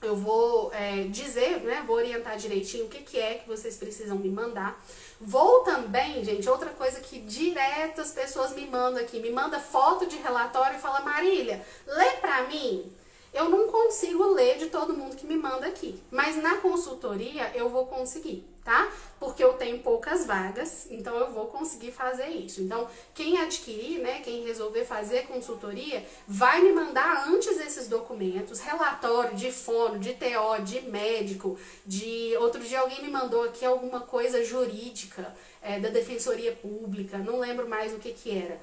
Eu vou dizer, né, vou orientar direitinho o que é que vocês precisam me mandar. Vou também, gente, outra coisa que direto as pessoas me mandam aqui, me manda foto de relatório e fala, Marília, lê pra mim. Eu não consigo ler de todo mundo que me manda aqui, mas na consultoria eu vou conseguir, tá? Porque eu tenho poucas vagas, então eu vou conseguir fazer isso. Então, quem adquirir, né, quem resolver fazer consultoria, vai me mandar antes esses documentos, relatório de fono, de TO, de médico, outro dia alguém me mandou aqui alguma coisa jurídica, da Defensoria Pública, não lembro mais o que era.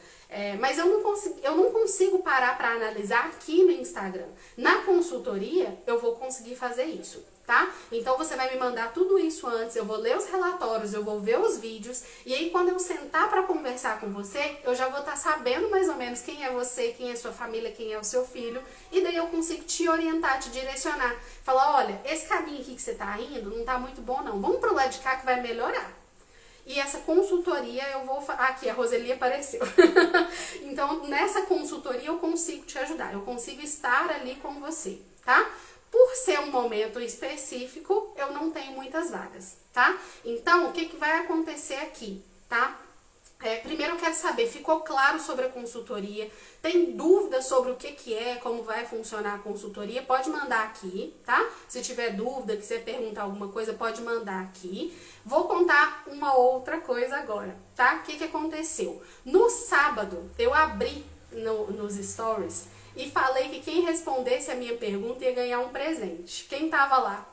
Mas eu não consigo parar para analisar aqui no Instagram. Na consultoria, eu vou conseguir fazer isso, tá? Então, você vai me mandar tudo isso antes, eu vou ler os relatórios, eu vou ver os vídeos, e aí quando eu sentar para conversar com você, eu já vou estar sabendo mais ou menos quem é você, quem é sua família, quem é o seu filho, e daí eu consigo te orientar, te direcionar. Falar, olha, esse caminho aqui que você tá indo não tá muito bom não, vamos pro lado de cá que vai melhorar. E essa consultoria eu vou... Aqui, a Roseli apareceu. Então, nessa consultoria eu consigo te ajudar. Eu consigo estar ali com você, tá? Por ser um momento específico, eu não tenho muitas vagas, tá? Então, o que vai acontecer aqui, tá? Primeiro eu quero saber, ficou claro sobre a consultoria? Tem dúvidas sobre o que é, como vai funcionar a consultoria? Pode mandar aqui, tá? Se tiver dúvida, quiser perguntar alguma coisa, pode mandar aqui. Vou contar uma outra coisa agora, tá? O que aconteceu? No sábado, eu abri nos stories e falei que quem respondesse a minha pergunta ia ganhar um presente. Quem tava lá?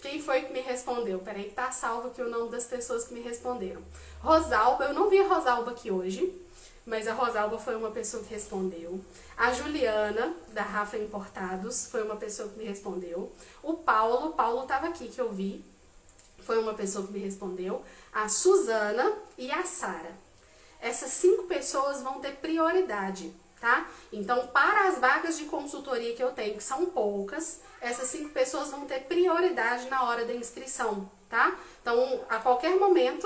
Quem foi que me respondeu? Peraí que tá salvo aqui o nome das pessoas que me responderam. Rosalba, eu não vi a Rosalba aqui hoje, mas a Rosalba foi uma pessoa que respondeu. A Juliana, da Rafa Importados, foi uma pessoa que me respondeu. O Paulo tava aqui que eu vi, foi uma pessoa que me respondeu. A Suzana e a Sara. Essas 5 pessoas vão ter prioridade. tá? Então, para as vagas de consultoria que eu tenho, que são poucas, essas 5 pessoas vão ter prioridade na hora da inscrição, tá? Então, a qualquer momento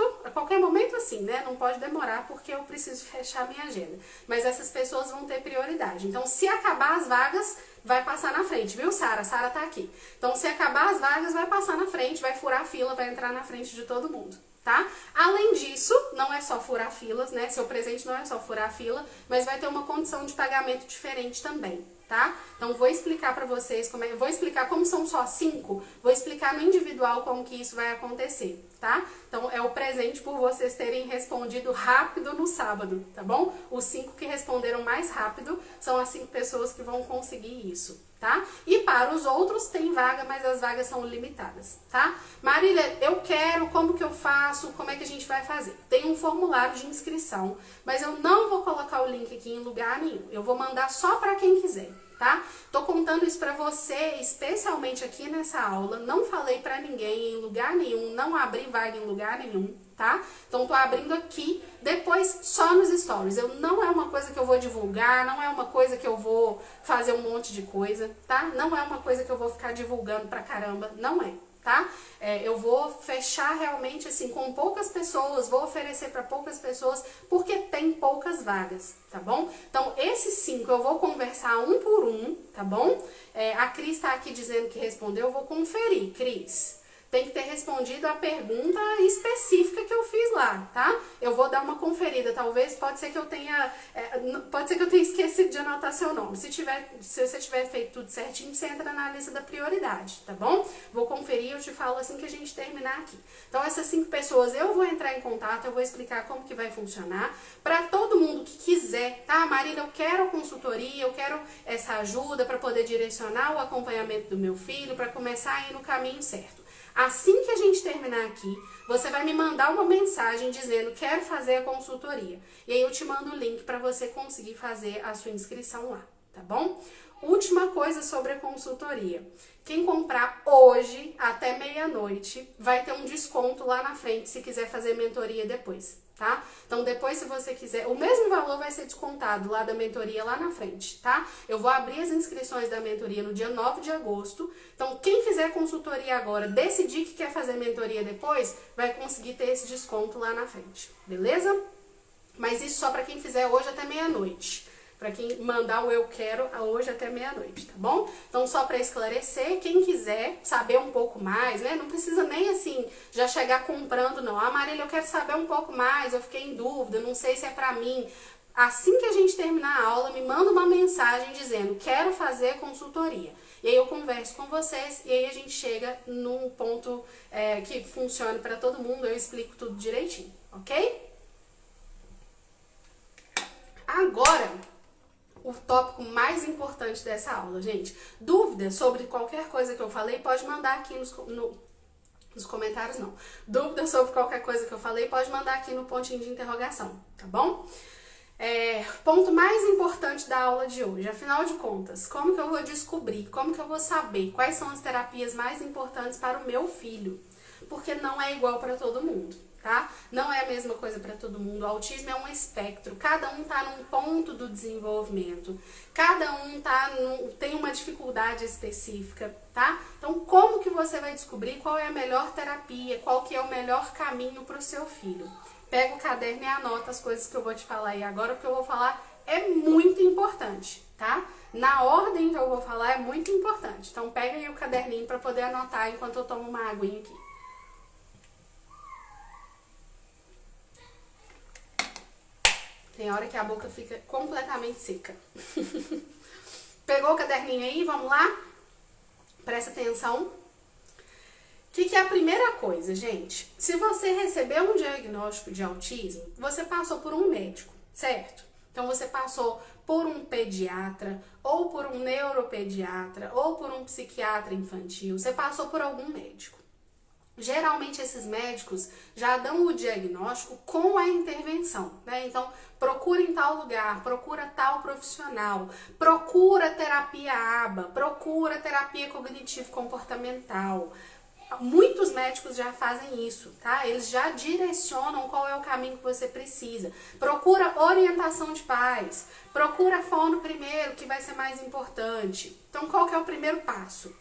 assim, né? Não pode demorar porque eu preciso fechar minha agenda. Mas essas pessoas vão ter prioridade. Então, se acabar as vagas, vai passar na frente, viu, Sara? Sara tá aqui. Então, se acabar as vagas, vai passar na frente, vai furar a fila, vai entrar na frente de todo mundo. Tá? Além disso, não é só furar filas, né? Seu presente não é só furar a fila, mas vai ter uma condição de pagamento diferente também, tá? Então vou explicar pra vocês vou explicar como são só 5, vou explicar no individual como que isso vai acontecer, tá? Então é o presente por vocês terem respondido rápido no sábado, tá bom? Os 5 que responderam mais rápido são as 5 pessoas que vão conseguir isso, tá? E para os outros tem vaga, mas as vagas são limitadas, tá? Marília, eu quero, como que eu faço, como é que a gente vai fazer? Tem um formulário de inscrição, mas eu não vou colocar o link aqui em lugar nenhum, eu vou mandar só para quem quiser, tá? Tô contando isso pra você, especialmente aqui nessa aula, não falei pra ninguém em lugar nenhum, não abri vaga em lugar nenhum, tá? Então tô abrindo aqui, depois só nos stories. Não é uma coisa que eu vou divulgar, não é uma coisa que eu vou fazer um monte de coisa, tá? Não é uma coisa que eu vou ficar divulgando pra caramba, não é. Tá? Eu vou fechar realmente assim com poucas pessoas, vou oferecer para poucas pessoas, porque tem poucas vagas, tá bom? Então, esses 5 eu vou conversar um por um, tá bom? A Cris tá aqui dizendo que respondeu, eu vou conferir, Cris. Tem que ter respondido a pergunta específica que eu fiz lá, tá? Eu vou dar uma conferida, talvez, pode ser que eu tenha esquecido de anotar seu nome. Se você tiver feito tudo certinho, você entra na lista da prioridade, tá bom? Vou conferir, eu te falo assim que a gente terminar aqui. Então, essas 5 pessoas, eu vou entrar em contato, eu vou explicar como que vai funcionar, para todo mundo que quiser, tá? Marília, eu quero a consultoria, eu quero essa ajuda para poder direcionar o acompanhamento do meu filho, para começar a ir no caminho certo. Assim que a gente terminar aqui, você vai me mandar uma mensagem dizendo quero fazer a consultoria. E aí eu te mando o link para você conseguir fazer a sua inscrição lá, tá bom? Última coisa sobre a consultoria. Quem comprar hoje até meia-noite vai ter um desconto lá na frente se quiser fazer mentoria depois, tá? Então depois, se você quiser, o mesmo valor vai ser descontado lá da mentoria lá na frente, tá? Eu vou abrir as inscrições da mentoria no dia 9 de agosto. Então quem fizer consultoria agora, decidir que quer fazer mentoria depois, vai conseguir ter esse desconto lá na frente, beleza? Mas isso só para quem fizer hoje até meia-noite. Para quem mandar o eu quero hoje até meia-noite, tá bom? Então, só para esclarecer, quem quiser saber um pouco mais, né? Não precisa nem assim já chegar comprando, não. Ah, Marília, eu quero saber um pouco mais, eu fiquei em dúvida, não sei se é para mim. Assim que a gente terminar a aula, me manda uma mensagem dizendo quero fazer consultoria. E aí eu converso com vocês e aí a gente chega num ponto que funcione para todo mundo, eu explico tudo direitinho, ok? Agora, o tópico mais importante dessa aula, gente. Dúvidas sobre qualquer coisa que eu falei, pode mandar aqui nos comentários, não. Dúvidas sobre qualquer coisa que eu falei, pode mandar aqui no pontinho de interrogação, tá bom? Ponto mais importante da aula de hoje, afinal de contas, como que eu vou descobrir, como que eu vou saber quais são as terapias mais importantes para o meu filho? Porque não é igual para todo mundo, tá? Não é a mesma coisa para todo mundo. O autismo é um espectro, cada um tá num ponto do desenvolvimento, cada um tem uma dificuldade específica, tá? Então, como que você vai descobrir qual é a melhor terapia, qual que é o melhor caminho para o seu filho? Pega o caderno e anota as coisas que eu vou te falar aí agora, porque eu vou falar é muito importante, tá? Na ordem que eu vou falar é muito importante. Então, pega aí o caderninho para poder anotar enquanto eu tomo uma aguinha aqui. Tem hora que a boca fica completamente seca. Pegou o caderninho aí? Vamos lá? Presta atenção. O que é a primeira coisa, gente? Se você recebeu um diagnóstico de autismo, você passou por um médico, certo? Então você passou por um pediatra, ou por um neuropediatra, ou por um psiquiatra infantil, você passou por algum médico. Geralmente esses médicos já dão o diagnóstico com a intervenção, né? Então, procura em tal lugar, procura tal profissional, procura terapia ABA, procura terapia cognitivo-comportamental, Muitos médicos já fazem isso, tá? Eles já direcionam qual é o caminho que você precisa. Procura orientação de pais, procura a fono primeiro, que vai ser mais importante. Então, qual que é o primeiro passo?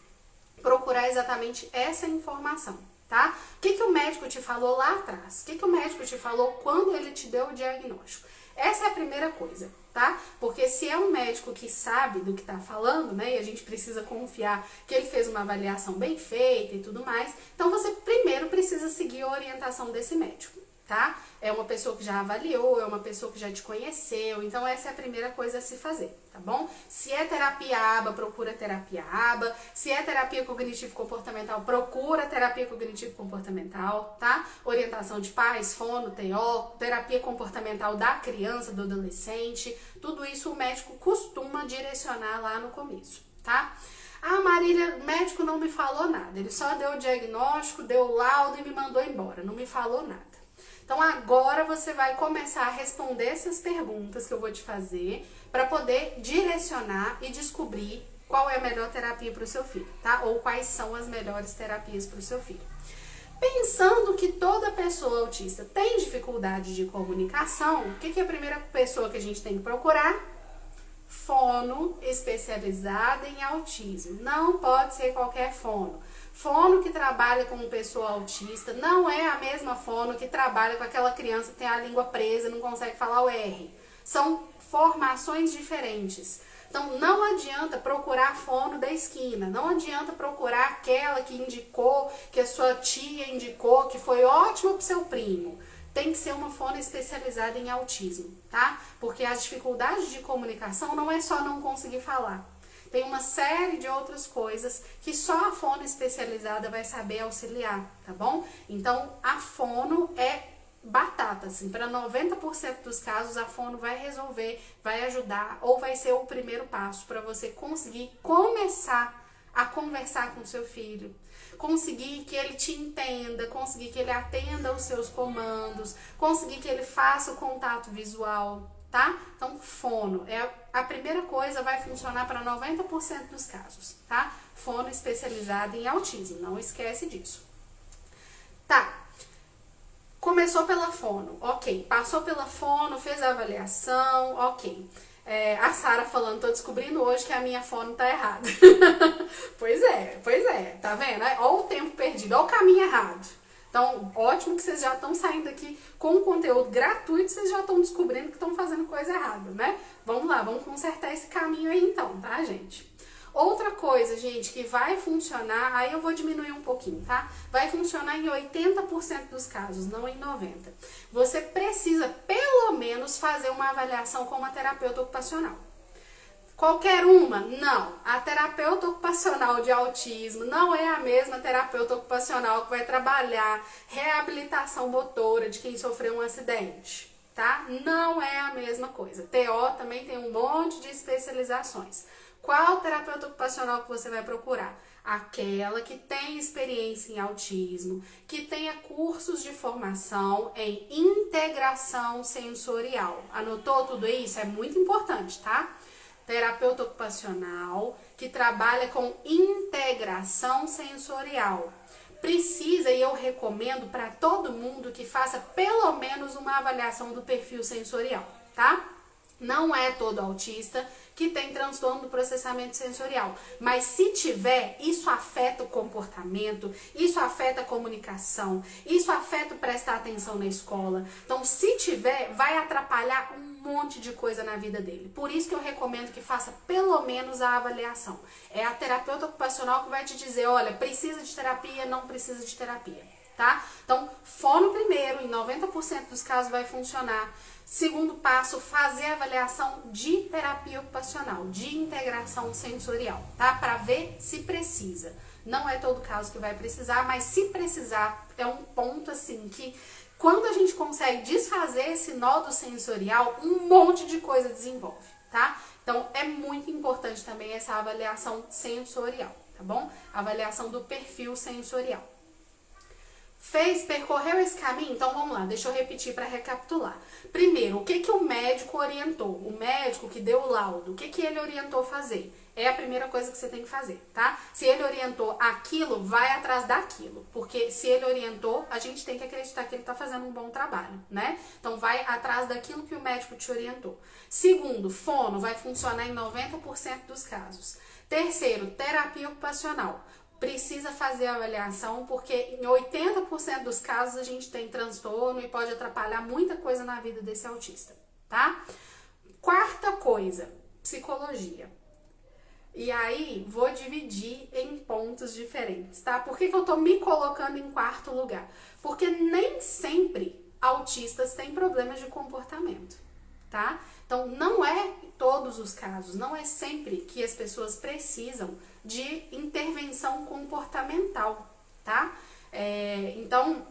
Procurar exatamente essa informação, tá? O que o médico te falou lá atrás? O que o médico te falou quando ele te deu o diagnóstico? Essa é a primeira coisa, tá? Porque se é um médico que sabe do que tá falando, né, e a gente precisa confiar que ele fez uma avaliação bem feita e tudo mais, então você primeiro precisa seguir a orientação desse médico, tá? É uma pessoa que já avaliou, é uma pessoa que já te conheceu, então essa é a primeira coisa a se fazer, tá bom? Se é terapia ABA, procura terapia ABA. Se é terapia cognitivo-comportamental, procura terapia cognitivo-comportamental, tá? Orientação de pais, fono, TO, terapia comportamental da criança, do adolescente, tudo isso o médico costuma direcionar lá no começo, tá? Ah, Marília, o médico não me falou nada, ele só deu o diagnóstico, deu o laudo e me mandou embora, não me falou nada. Então agora você vai começar a responder essas perguntas que eu vou te fazer para poder direcionar e descobrir qual é a melhor terapia para o seu filho, tá? Ou quais são as melhores terapias para o seu filho. Pensando que toda pessoa autista tem dificuldade de comunicação, o que é a primeira pessoa que a gente tem que procurar? Fono especializada em autismo. Não pode ser qualquer fono. Fono que trabalha com pessoa autista não é a mesma fono que trabalha com aquela criança que tem a língua presa e não consegue falar o R. São formações diferentes. Então não adianta procurar a fono da esquina, não adianta procurar aquela que indicou, que a sua tia indicou, que foi ótima para o seu primo. Tem que ser uma fono especializada em autismo, tá? Porque as dificuldades de comunicação não é só não conseguir falar. Tem uma série de outras coisas que só a fono especializada vai saber auxiliar, tá bom? Então, a fono é batata, assim, para 90% dos casos a fono vai resolver, vai ajudar ou vai ser o primeiro passo para você conseguir começar a conversar com seu filho, conseguir que ele te entenda, conseguir que ele atenda aos seus comandos, conseguir que ele faça o contato visual, tá? Então, fono é a primeira coisa, vai funcionar para 90% dos casos, tá? Fono especializada em autismo, não esquece disso. Tá, começou pela fono, ok, passou pela fono, fez a avaliação, ok. A Sara falando, tô descobrindo hoje que a minha fono tá errada. Pois é, tá vendo? Olha o tempo perdido, olha o caminho errado. Então, ótimo que vocês já estão saindo aqui com um conteúdo gratuito, vocês já estão descobrindo que estão fazendo coisa errada, né? Vamos lá, vamos consertar esse caminho aí então, tá, gente? Outra coisa, gente, que vai funcionar, aí eu vou diminuir um pouquinho, tá? Vai funcionar em 80% dos casos, não em 90%. Você precisa, pelo menos, fazer uma avaliação com uma terapeuta ocupacional. Qualquer uma? Não. A terapeuta ocupacional de autismo não é a mesma terapeuta ocupacional que vai trabalhar reabilitação motora de quem sofreu um acidente, tá? Não é a mesma coisa. TO também tem um monte de especializações. Qual terapeuta ocupacional que você vai procurar? Aquela que tem experiência em autismo, que tenha cursos de formação em integração sensorial. Anotou tudo isso? É muito importante, tá? Terapeuta ocupacional que trabalha com integração sensorial. Precisa, e eu recomendo para todo mundo que faça pelo menos uma avaliação do perfil sensorial, tá? Não é todo autista que tem transtorno do processamento sensorial, mas se tiver, isso afeta o comportamento, isso afeta a comunicação, isso afeta o prestar atenção na escola. Então, se tiver, vai atrapalhar um monte de coisa na vida dele. Por isso que eu recomendo que faça pelo menos a avaliação. É a terapeuta ocupacional que vai te dizer, olha, precisa de terapia, não precisa de terapia, tá? Então, fono primeiro, em 90% dos casos vai funcionar. Segundo passo, fazer a avaliação de terapia ocupacional, de integração sensorial, tá? Para ver se precisa. Não é todo caso que vai precisar, mas se precisar, é um ponto assim que quando a gente consegue desfazer esse nó do sensorial, um monte de coisa desenvolve, tá? Então, é muito importante também essa avaliação sensorial, tá bom? Avaliação do perfil sensorial. Percorreu esse caminho? Então vamos lá, deixa eu repetir para recapitular. Primeiro, o que o médico orientou? O médico que deu o laudo, o que ele orientou fazer? É a primeira coisa que você tem que fazer, tá? Se ele orientou aquilo, vai atrás daquilo. Porque se ele orientou, a gente tem que acreditar que ele tá fazendo um bom trabalho, né? Então vai atrás daquilo que o médico te orientou. Segundo, fono vai funcionar em 90% dos casos. Terceiro, terapia ocupacional. Precisa fazer a avaliação, porque em 80% dos casos a gente tem transtorno e pode atrapalhar muita coisa na vida desse autista, tá? Quarta coisa, psicologia. E aí, vou dividir em pontos diferentes, tá? Por que eu tô me colocando em quarto lugar? Porque nem sempre autistas têm problemas de comportamento, tá? Então, não é todos os casos, não é sempre que as pessoas precisam de intervenção comportamental, tá? Então,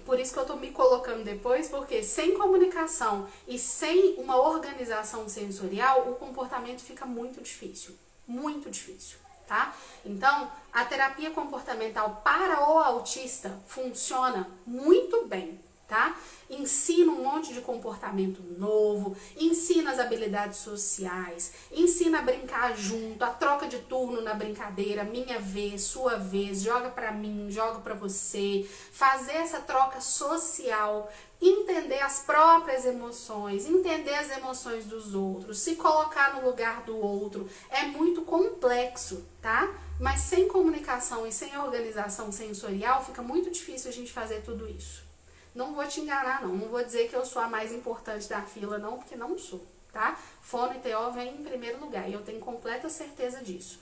por isso que eu tô me colocando depois, porque sem comunicação e sem uma organização sensorial, o comportamento fica muito difícil. Muito difícil, tá? Então, a terapia comportamental para o autista funciona muito bem, tá? Ensina um monte de comportamento novo, ensina as habilidades sociais, ensina a brincar junto, a troca de turno na brincadeira, minha vez, sua vez, joga pra mim, joga pra você, fazer essa troca social, entender as próprias emoções, entender as emoções dos outros, se colocar no lugar do outro, é muito complexo, tá? Mas sem comunicação e sem organização sensorial, fica muito difícil a gente fazer tudo isso. Não vou te enganar, não vou dizer que eu sou a mais importante da fila, não, porque não sou, tá? Fono e TO vem em primeiro lugar e eu tenho completa certeza disso.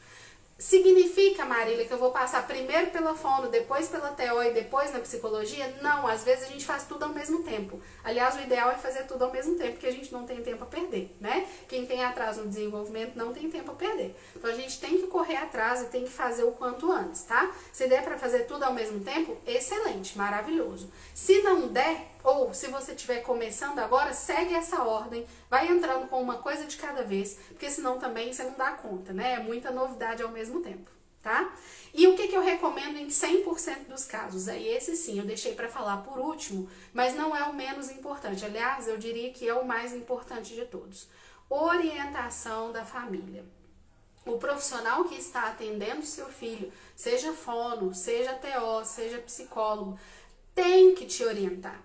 Significa, Marília, que eu vou passar primeiro pela fono, depois pela TO e depois na psicologia? Não, às vezes a gente faz tudo ao mesmo tempo. Aliás, o ideal é fazer tudo ao mesmo tempo, porque a gente não tem tempo a perder, né? Quem tem atraso no desenvolvimento não tem tempo a perder. Então a gente tem que correr atrás e tem que fazer o quanto antes, tá? Se der pra fazer tudo ao mesmo tempo, excelente, maravilhoso. Se não der, ou se você estiver começando agora, segue essa ordem, vai entrando com uma coisa de cada vez, porque senão também você não dá conta, né? É muita novidade ao mesmo tempo, tá? E o que eu recomendo em 100% dos casos? Aí esse sim, eu deixei para falar por último, mas não é o menos importante. Aliás, eu diria que é o mais importante de todos. Orientação da família. O profissional que está atendendo seu filho, seja fono, seja TO, seja psicólogo, tem que te orientar.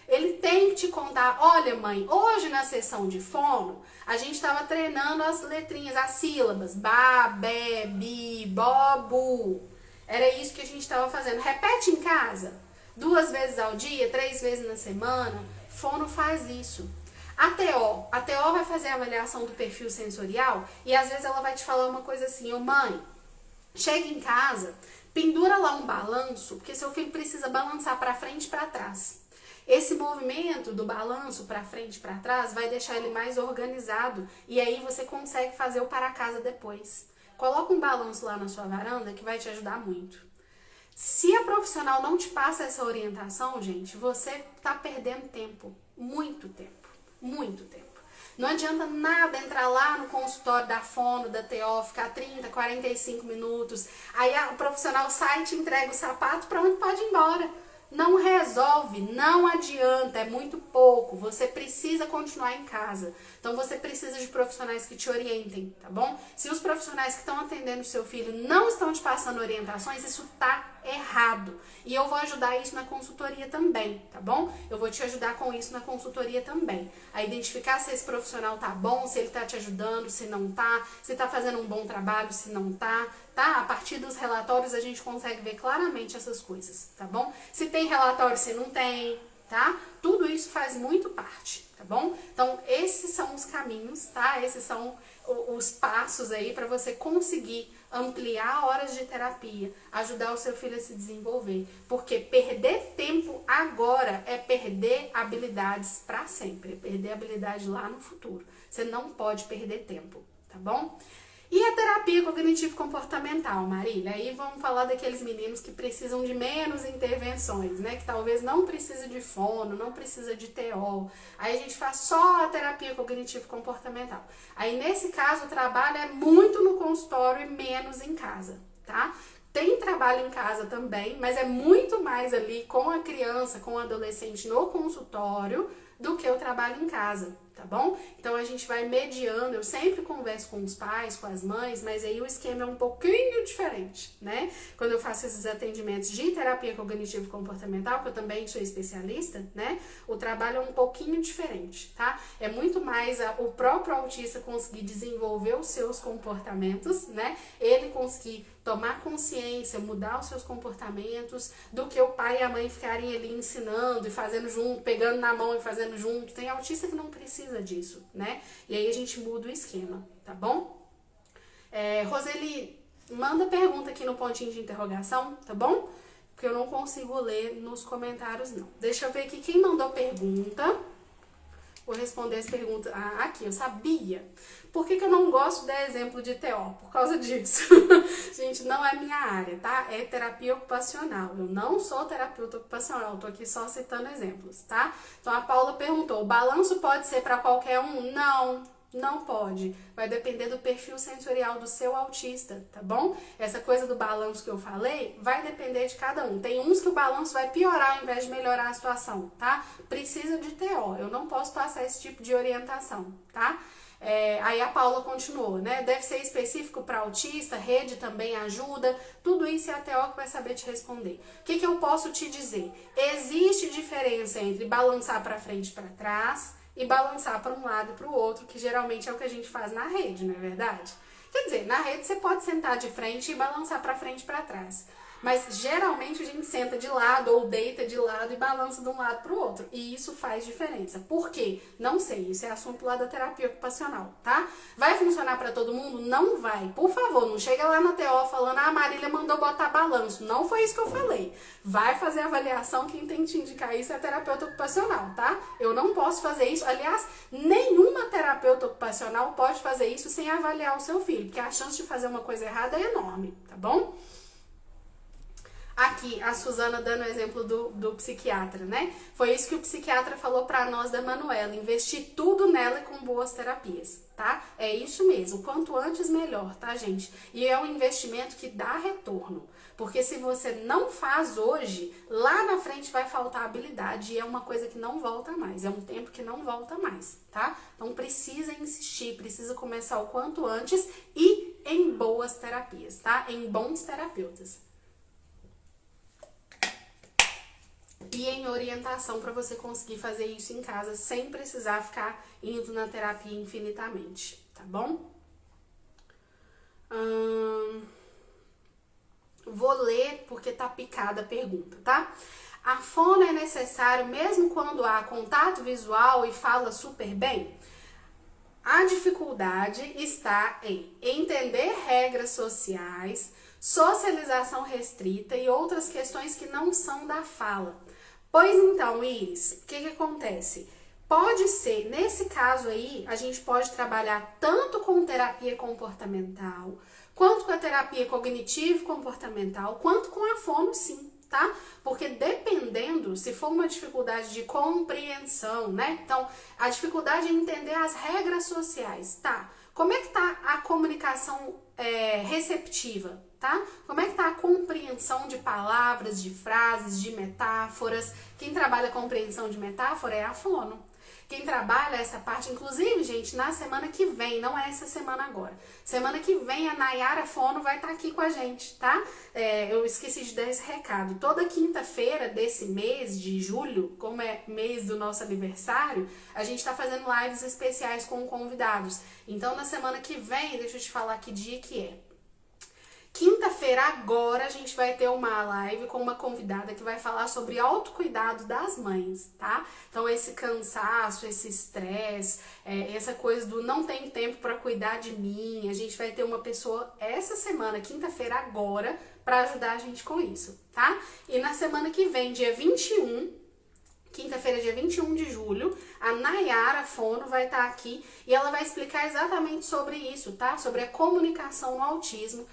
Ele tem que te contar, olha mãe, hoje na sessão de fono, a gente estava treinando as letrinhas, as sílabas, ba, be, bi, bo, bu. Era isso que a gente estava fazendo. Repete em casa, 2 vezes ao dia, 3 vezes na semana. Fono faz isso. A TO vai fazer a avaliação do perfil sensorial e às vezes ela vai te falar uma coisa assim, ô mãe, chega em casa, pendura lá um balanço, porque seu filho precisa balançar para frente e para trás. Esse movimento do balanço para frente e para trás vai deixar ele mais organizado e aí você consegue fazer o para casa depois. Coloca um balanço lá na sua varanda que vai te ajudar muito. Se a profissional não te passa essa orientação, gente, você tá perdendo tempo, muito tempo, muito tempo. Não adianta nada entrar lá no consultório da fono, da TO, ficar 30, 45 minutos, aí o profissional sai e te entrega o sapato, pronto, pode ir embora. Não resolve, não adianta, é muito pouco, você precisa continuar em casa. Então você precisa de profissionais que te orientem, tá bom? Se os profissionais que estão atendendo o seu filho não estão te passando orientações, isso tá errado. E eu vou ajudar isso na consultoria também, tá bom? Eu vou te ajudar com isso na consultoria também. A identificar se esse profissional tá bom, se ele tá te ajudando, se não tá, se tá fazendo um bom trabalho, se não tá, tá? A partir dos relatórios a gente consegue ver claramente essas coisas, tá bom? Se tem relatório, se não tem, tá? Tudo isso faz muito parte, tá bom? Então, esses são os caminhos, tá? Esses são os passos aí para você conseguir ampliar horas de terapia, ajudar o seu filho a se desenvolver. Porque perder tempo agora é perder habilidades para sempre, é perder habilidade lá no futuro. Você não pode perder tempo, tá bom? E a terapia cognitivo-comportamental, Marília? Aí vamos falar daqueles meninos que precisam de menos intervenções, né? Que talvez não precisa de fono, não precisa de TO. Aí a gente faz só a terapia cognitivo-comportamental. Aí nesse caso o trabalho é muito no consultório e menos em casa, tá? Tem trabalho em casa também, mas é muito mais ali com a criança, com o adolescente no consultório do que o trabalho em casa, tá bom? Então a gente vai mediando, eu sempre converso com os pais, com as mães, mas aí o esquema é um pouquinho diferente, né? Quando eu faço esses atendimentos de terapia cognitivo-comportamental, que eu também sou especialista, né? O trabalho é um pouquinho diferente, tá? É muito mais o próprio autista conseguir desenvolver os seus comportamentos, né? Ele conseguir tomar consciência, mudar os seus comportamentos, do que o pai e a mãe ficarem ali ensinando e fazendo junto, pegando na mão e fazendo junto. Tem autista que não precisa disso, né? E aí a gente muda o esquema, tá bom? Roseli, manda pergunta aqui no pontinho de interrogação, tá bom? Porque eu não consigo ler nos comentários, não. Deixa eu ver aqui quem mandou pergunta. Vou responder as perguntas. Ah, aqui, eu sabia. Por que eu não gosto de dar exemplo de TO? Por causa disso. Gente, não é minha área, tá? É terapia ocupacional. Eu não sou terapeuta ocupacional, eu tô aqui só citando exemplos, tá? Então a Paula perguntou, o balanço pode ser para qualquer um? Não pode. Vai depender do perfil sensorial do seu autista, tá bom? Essa coisa do balanço que eu falei vai depender de cada um. Tem uns que o balanço vai piorar ao invés de melhorar a situação, tá? Precisa de TO. Eu não posso passar esse tipo de orientação, tá? Aí a Paula continuou, né? Deve ser específico para autista, rede também ajuda. Tudo isso é a TO que vai saber te responder. O que eu posso te dizer? Existe diferença entre balançar para frente e para trás e balançar para um lado e para o outro, que geralmente é o que a gente faz na rede, não é verdade? Quer dizer, na rede você pode sentar de frente e balançar para frente e para trás. Mas geralmente a gente senta de lado ou deita de lado e balança de um lado para o outro. E isso faz diferença. Por quê? Não sei, isso é assunto lá da terapia ocupacional, tá? Vai funcionar para todo mundo? Não vai. Por favor, não chega lá na TO falando, a Marília mandou botar balanço. Não foi isso que eu falei. Vai fazer avaliação, quem tem que te indicar isso é terapeuta ocupacional, tá? Eu não posso fazer isso. Aliás, nenhuma terapeuta ocupacional pode fazer isso sem avaliar o seu filho, porque a chance de fazer uma coisa errada é enorme, tá bom? Aqui, a Suzana dando o exemplo do psiquiatra, né? Foi isso que o psiquiatra falou pra nós da Manuela, investir tudo nela com boas terapias, tá? É isso mesmo, quanto antes melhor, tá, gente? E é um investimento que dá retorno, porque se você não faz hoje, lá na frente vai faltar habilidade e é uma coisa que não volta mais, é um tempo que não volta mais, tá? Então precisa insistir, precisa começar o quanto antes e em boas terapias, tá? Em bons terapeutas. E em orientação para você conseguir fazer isso em casa sem precisar ficar indo na terapia infinitamente, tá bom? Vou ler porque tá picada a pergunta, tá? A fono é necessário mesmo quando há contato visual e fala super bem? A dificuldade está em entender regras sociais, socialização restrita e outras questões que não são da fala. Pois então, Iris, o que acontece? Pode ser, nesse caso aí, a gente pode trabalhar tanto com terapia comportamental, quanto com a terapia cognitivo-comportamental, quanto com a fono, sim, tá? Porque dependendo, se for uma dificuldade de compreensão, né? Então, a dificuldade é entender as regras sociais, tá? Como é que tá a comunicação receptiva, tá? Como é que tá a compreensão de palavras, de frases, de metáforas? Quem trabalha a compreensão de metáfora é a fono. Quem trabalha essa parte, inclusive, gente, na semana que vem, não é essa semana agora. Semana que vem a Nayara Fono vai estar aqui com a gente, tá? Eu esqueci de dar esse recado. Toda quinta-feira desse mês de julho, como é mês do nosso aniversário, a gente tá fazendo lives especiais com convidados. Então, na semana que vem, deixa eu te falar que dia que é. Quinta-feira agora a gente vai ter uma live com uma convidada que vai falar sobre autocuidado das mães, tá? Então esse cansaço, esse estresse, essa coisa do não tem tempo para cuidar de mim, a gente vai ter uma pessoa essa semana, quinta-feira agora, para ajudar a gente com isso, tá? E na semana que vem, dia 21, quinta-feira, dia 21 de julho, a Nayara Fono vai estar aqui e ela vai explicar exatamente sobre isso, tá? Sobre a comunicação no autismo,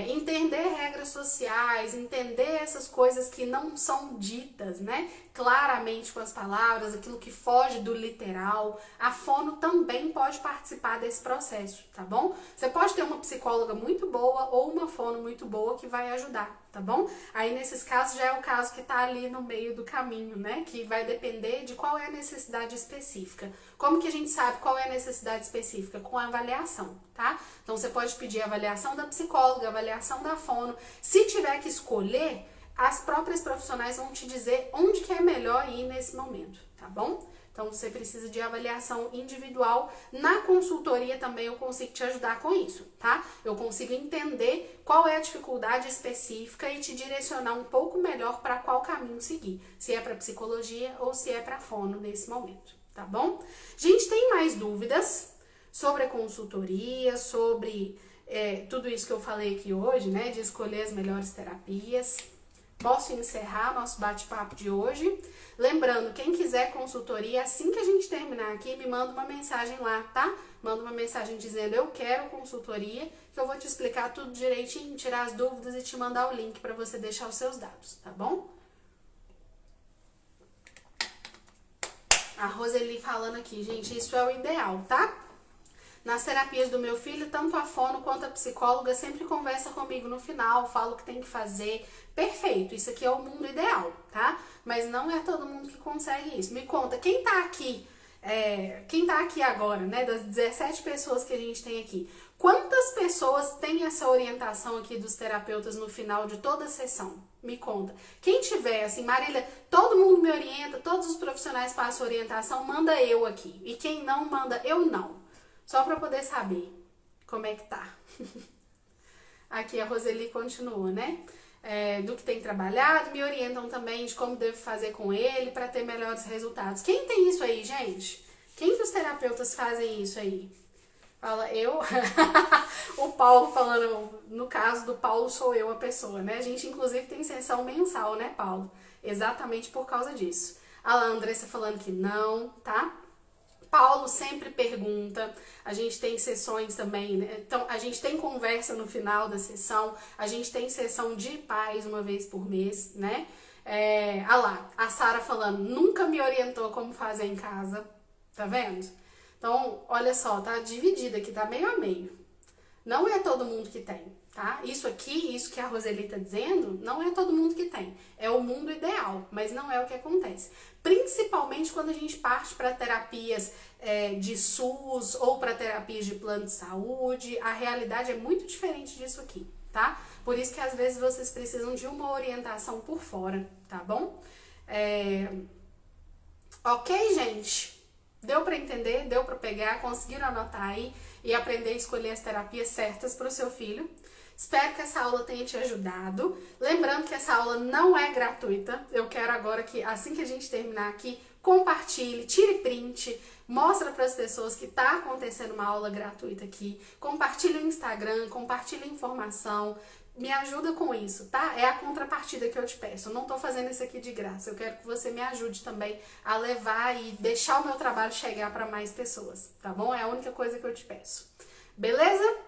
entender regras sociais, entender essas coisas que não são ditas, né? claramente com as palavras, aquilo que foge do literal, a fono também pode participar desse processo, tá bom? Você pode ter uma psicóloga muito boa ou uma fono muito boa que vai ajudar, tá bom? Aí nesses casos já é o caso que tá ali no meio do caminho, né? Que vai depender de qual é a necessidade específica. Como que a gente sabe qual é a necessidade específica? Com a avaliação, tá? Então você pode pedir a avaliação da psicóloga, a avaliação da fono. Se tiver que escolher, as próprias profissionais vão te dizer onde que é melhor ir nesse momento, tá bom? Então você precisa de avaliação individual. Na consultoria também eu consigo te ajudar com isso, tá? Eu consigo entender qual é a dificuldade específica e te direcionar um pouco melhor para qual caminho seguir. Se é para psicologia ou se é para fono nesse momento, tá bom? Gente, tem mais dúvidas sobre a consultoria, sobre tudo isso que eu falei aqui hoje, né? De escolher as melhores terapias. Posso encerrar nosso bate-papo de hoje. Lembrando, quem quiser consultoria, assim que a gente terminar aqui, me manda uma mensagem lá, tá? Manda uma mensagem dizendo eu quero consultoria, que eu vou te explicar tudo direitinho, tirar as dúvidas e te mandar o link para você deixar os seus dados, tá bom? A Roseli falando aqui, gente, isso é o ideal, tá? Nas terapias do meu filho, tanto a fono quanto a psicóloga sempre conversa comigo no final, fala o que tem que fazer. Perfeito, isso aqui é o mundo ideal, tá? Mas não é todo mundo que consegue isso. Me conta, quem tá aqui agora, né, das 17 pessoas que a gente tem aqui, quantas pessoas têm essa orientação aqui dos terapeutas no final de toda a sessão? Me conta. Quem tiver, assim, Marília, todo mundo me orienta, todos os profissionais passam orientação, manda eu aqui. E quem não, manda eu não. Só para poder saber como é que tá. Aqui a Roseli continua, né? Do que tem trabalhado, me orientam também de como devo fazer com ele para ter melhores resultados. Quem tem isso aí, gente? Quem dos terapeutas fazem isso aí? Fala, eu? O Paulo falando, no caso do Paulo sou eu a pessoa, né? A gente inclusive tem sessão mensal, né, Paulo? Exatamente por causa disso. A Andressa falando que não, tá? Paulo sempre pergunta, a gente tem sessões também, né? Então a gente tem conversa no final da sessão, a gente tem sessão de paz uma vez por mês, né? A Sara falando, nunca me orientou como fazer em casa, tá vendo? Então, olha só, tá dividida aqui, tá meio a meio. Não é todo mundo que tem, tá? Isso aqui, isso que a Roseli tá dizendo, não é todo mundo que tem. É o mundo ideal, mas não é o que acontece. Principalmente quando a gente parte para terapias de SUS ou para terapias de plano de saúde, a realidade é muito diferente disso aqui, tá? Por isso que às vezes vocês precisam de uma orientação por fora, tá bom? Ok, gente? Deu para entender? Deu para pegar? Conseguiram anotar aí e aprender a escolher as terapias certas para o seu filho? Espero que essa aula tenha te ajudado. Lembrando que essa aula não é gratuita. Eu quero agora que, assim que a gente terminar aqui, compartilhe, tire print, mostra para as pessoas que está acontecendo uma aula gratuita aqui. Compartilhe o Instagram, compartilhe a informação. Me ajuda com isso, tá? É a contrapartida que eu te peço. Eu não tô fazendo isso aqui de graça. Eu quero que você me ajude também a levar e deixar o meu trabalho chegar para mais pessoas, tá bom? É a única coisa que eu te peço. Beleza?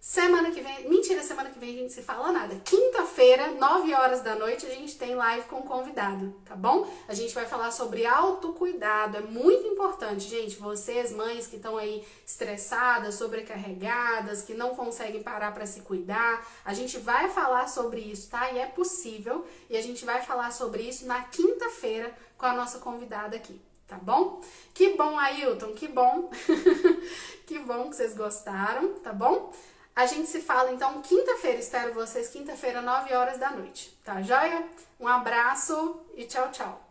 Semana que vem, mentira, semana que vem a gente se fala nada. Quinta-feira, 9 horas da noite, a gente tem live com convidado, tá bom? A gente vai falar sobre autocuidado, é muito importante, gente. Vocês, mães que estão aí estressadas, sobrecarregadas, que não conseguem parar para se cuidar, a gente vai falar sobre isso, tá? E é possível, e a gente vai falar sobre isso na quinta-feira com a nossa convidada aqui. Tá bom? Que bom, Ailton, que bom. Que bom que vocês gostaram, tá bom? A gente se fala então quinta-feira, espero vocês quinta-feira, 9 horas da noite, tá joia? Um abraço e tchau, tchau.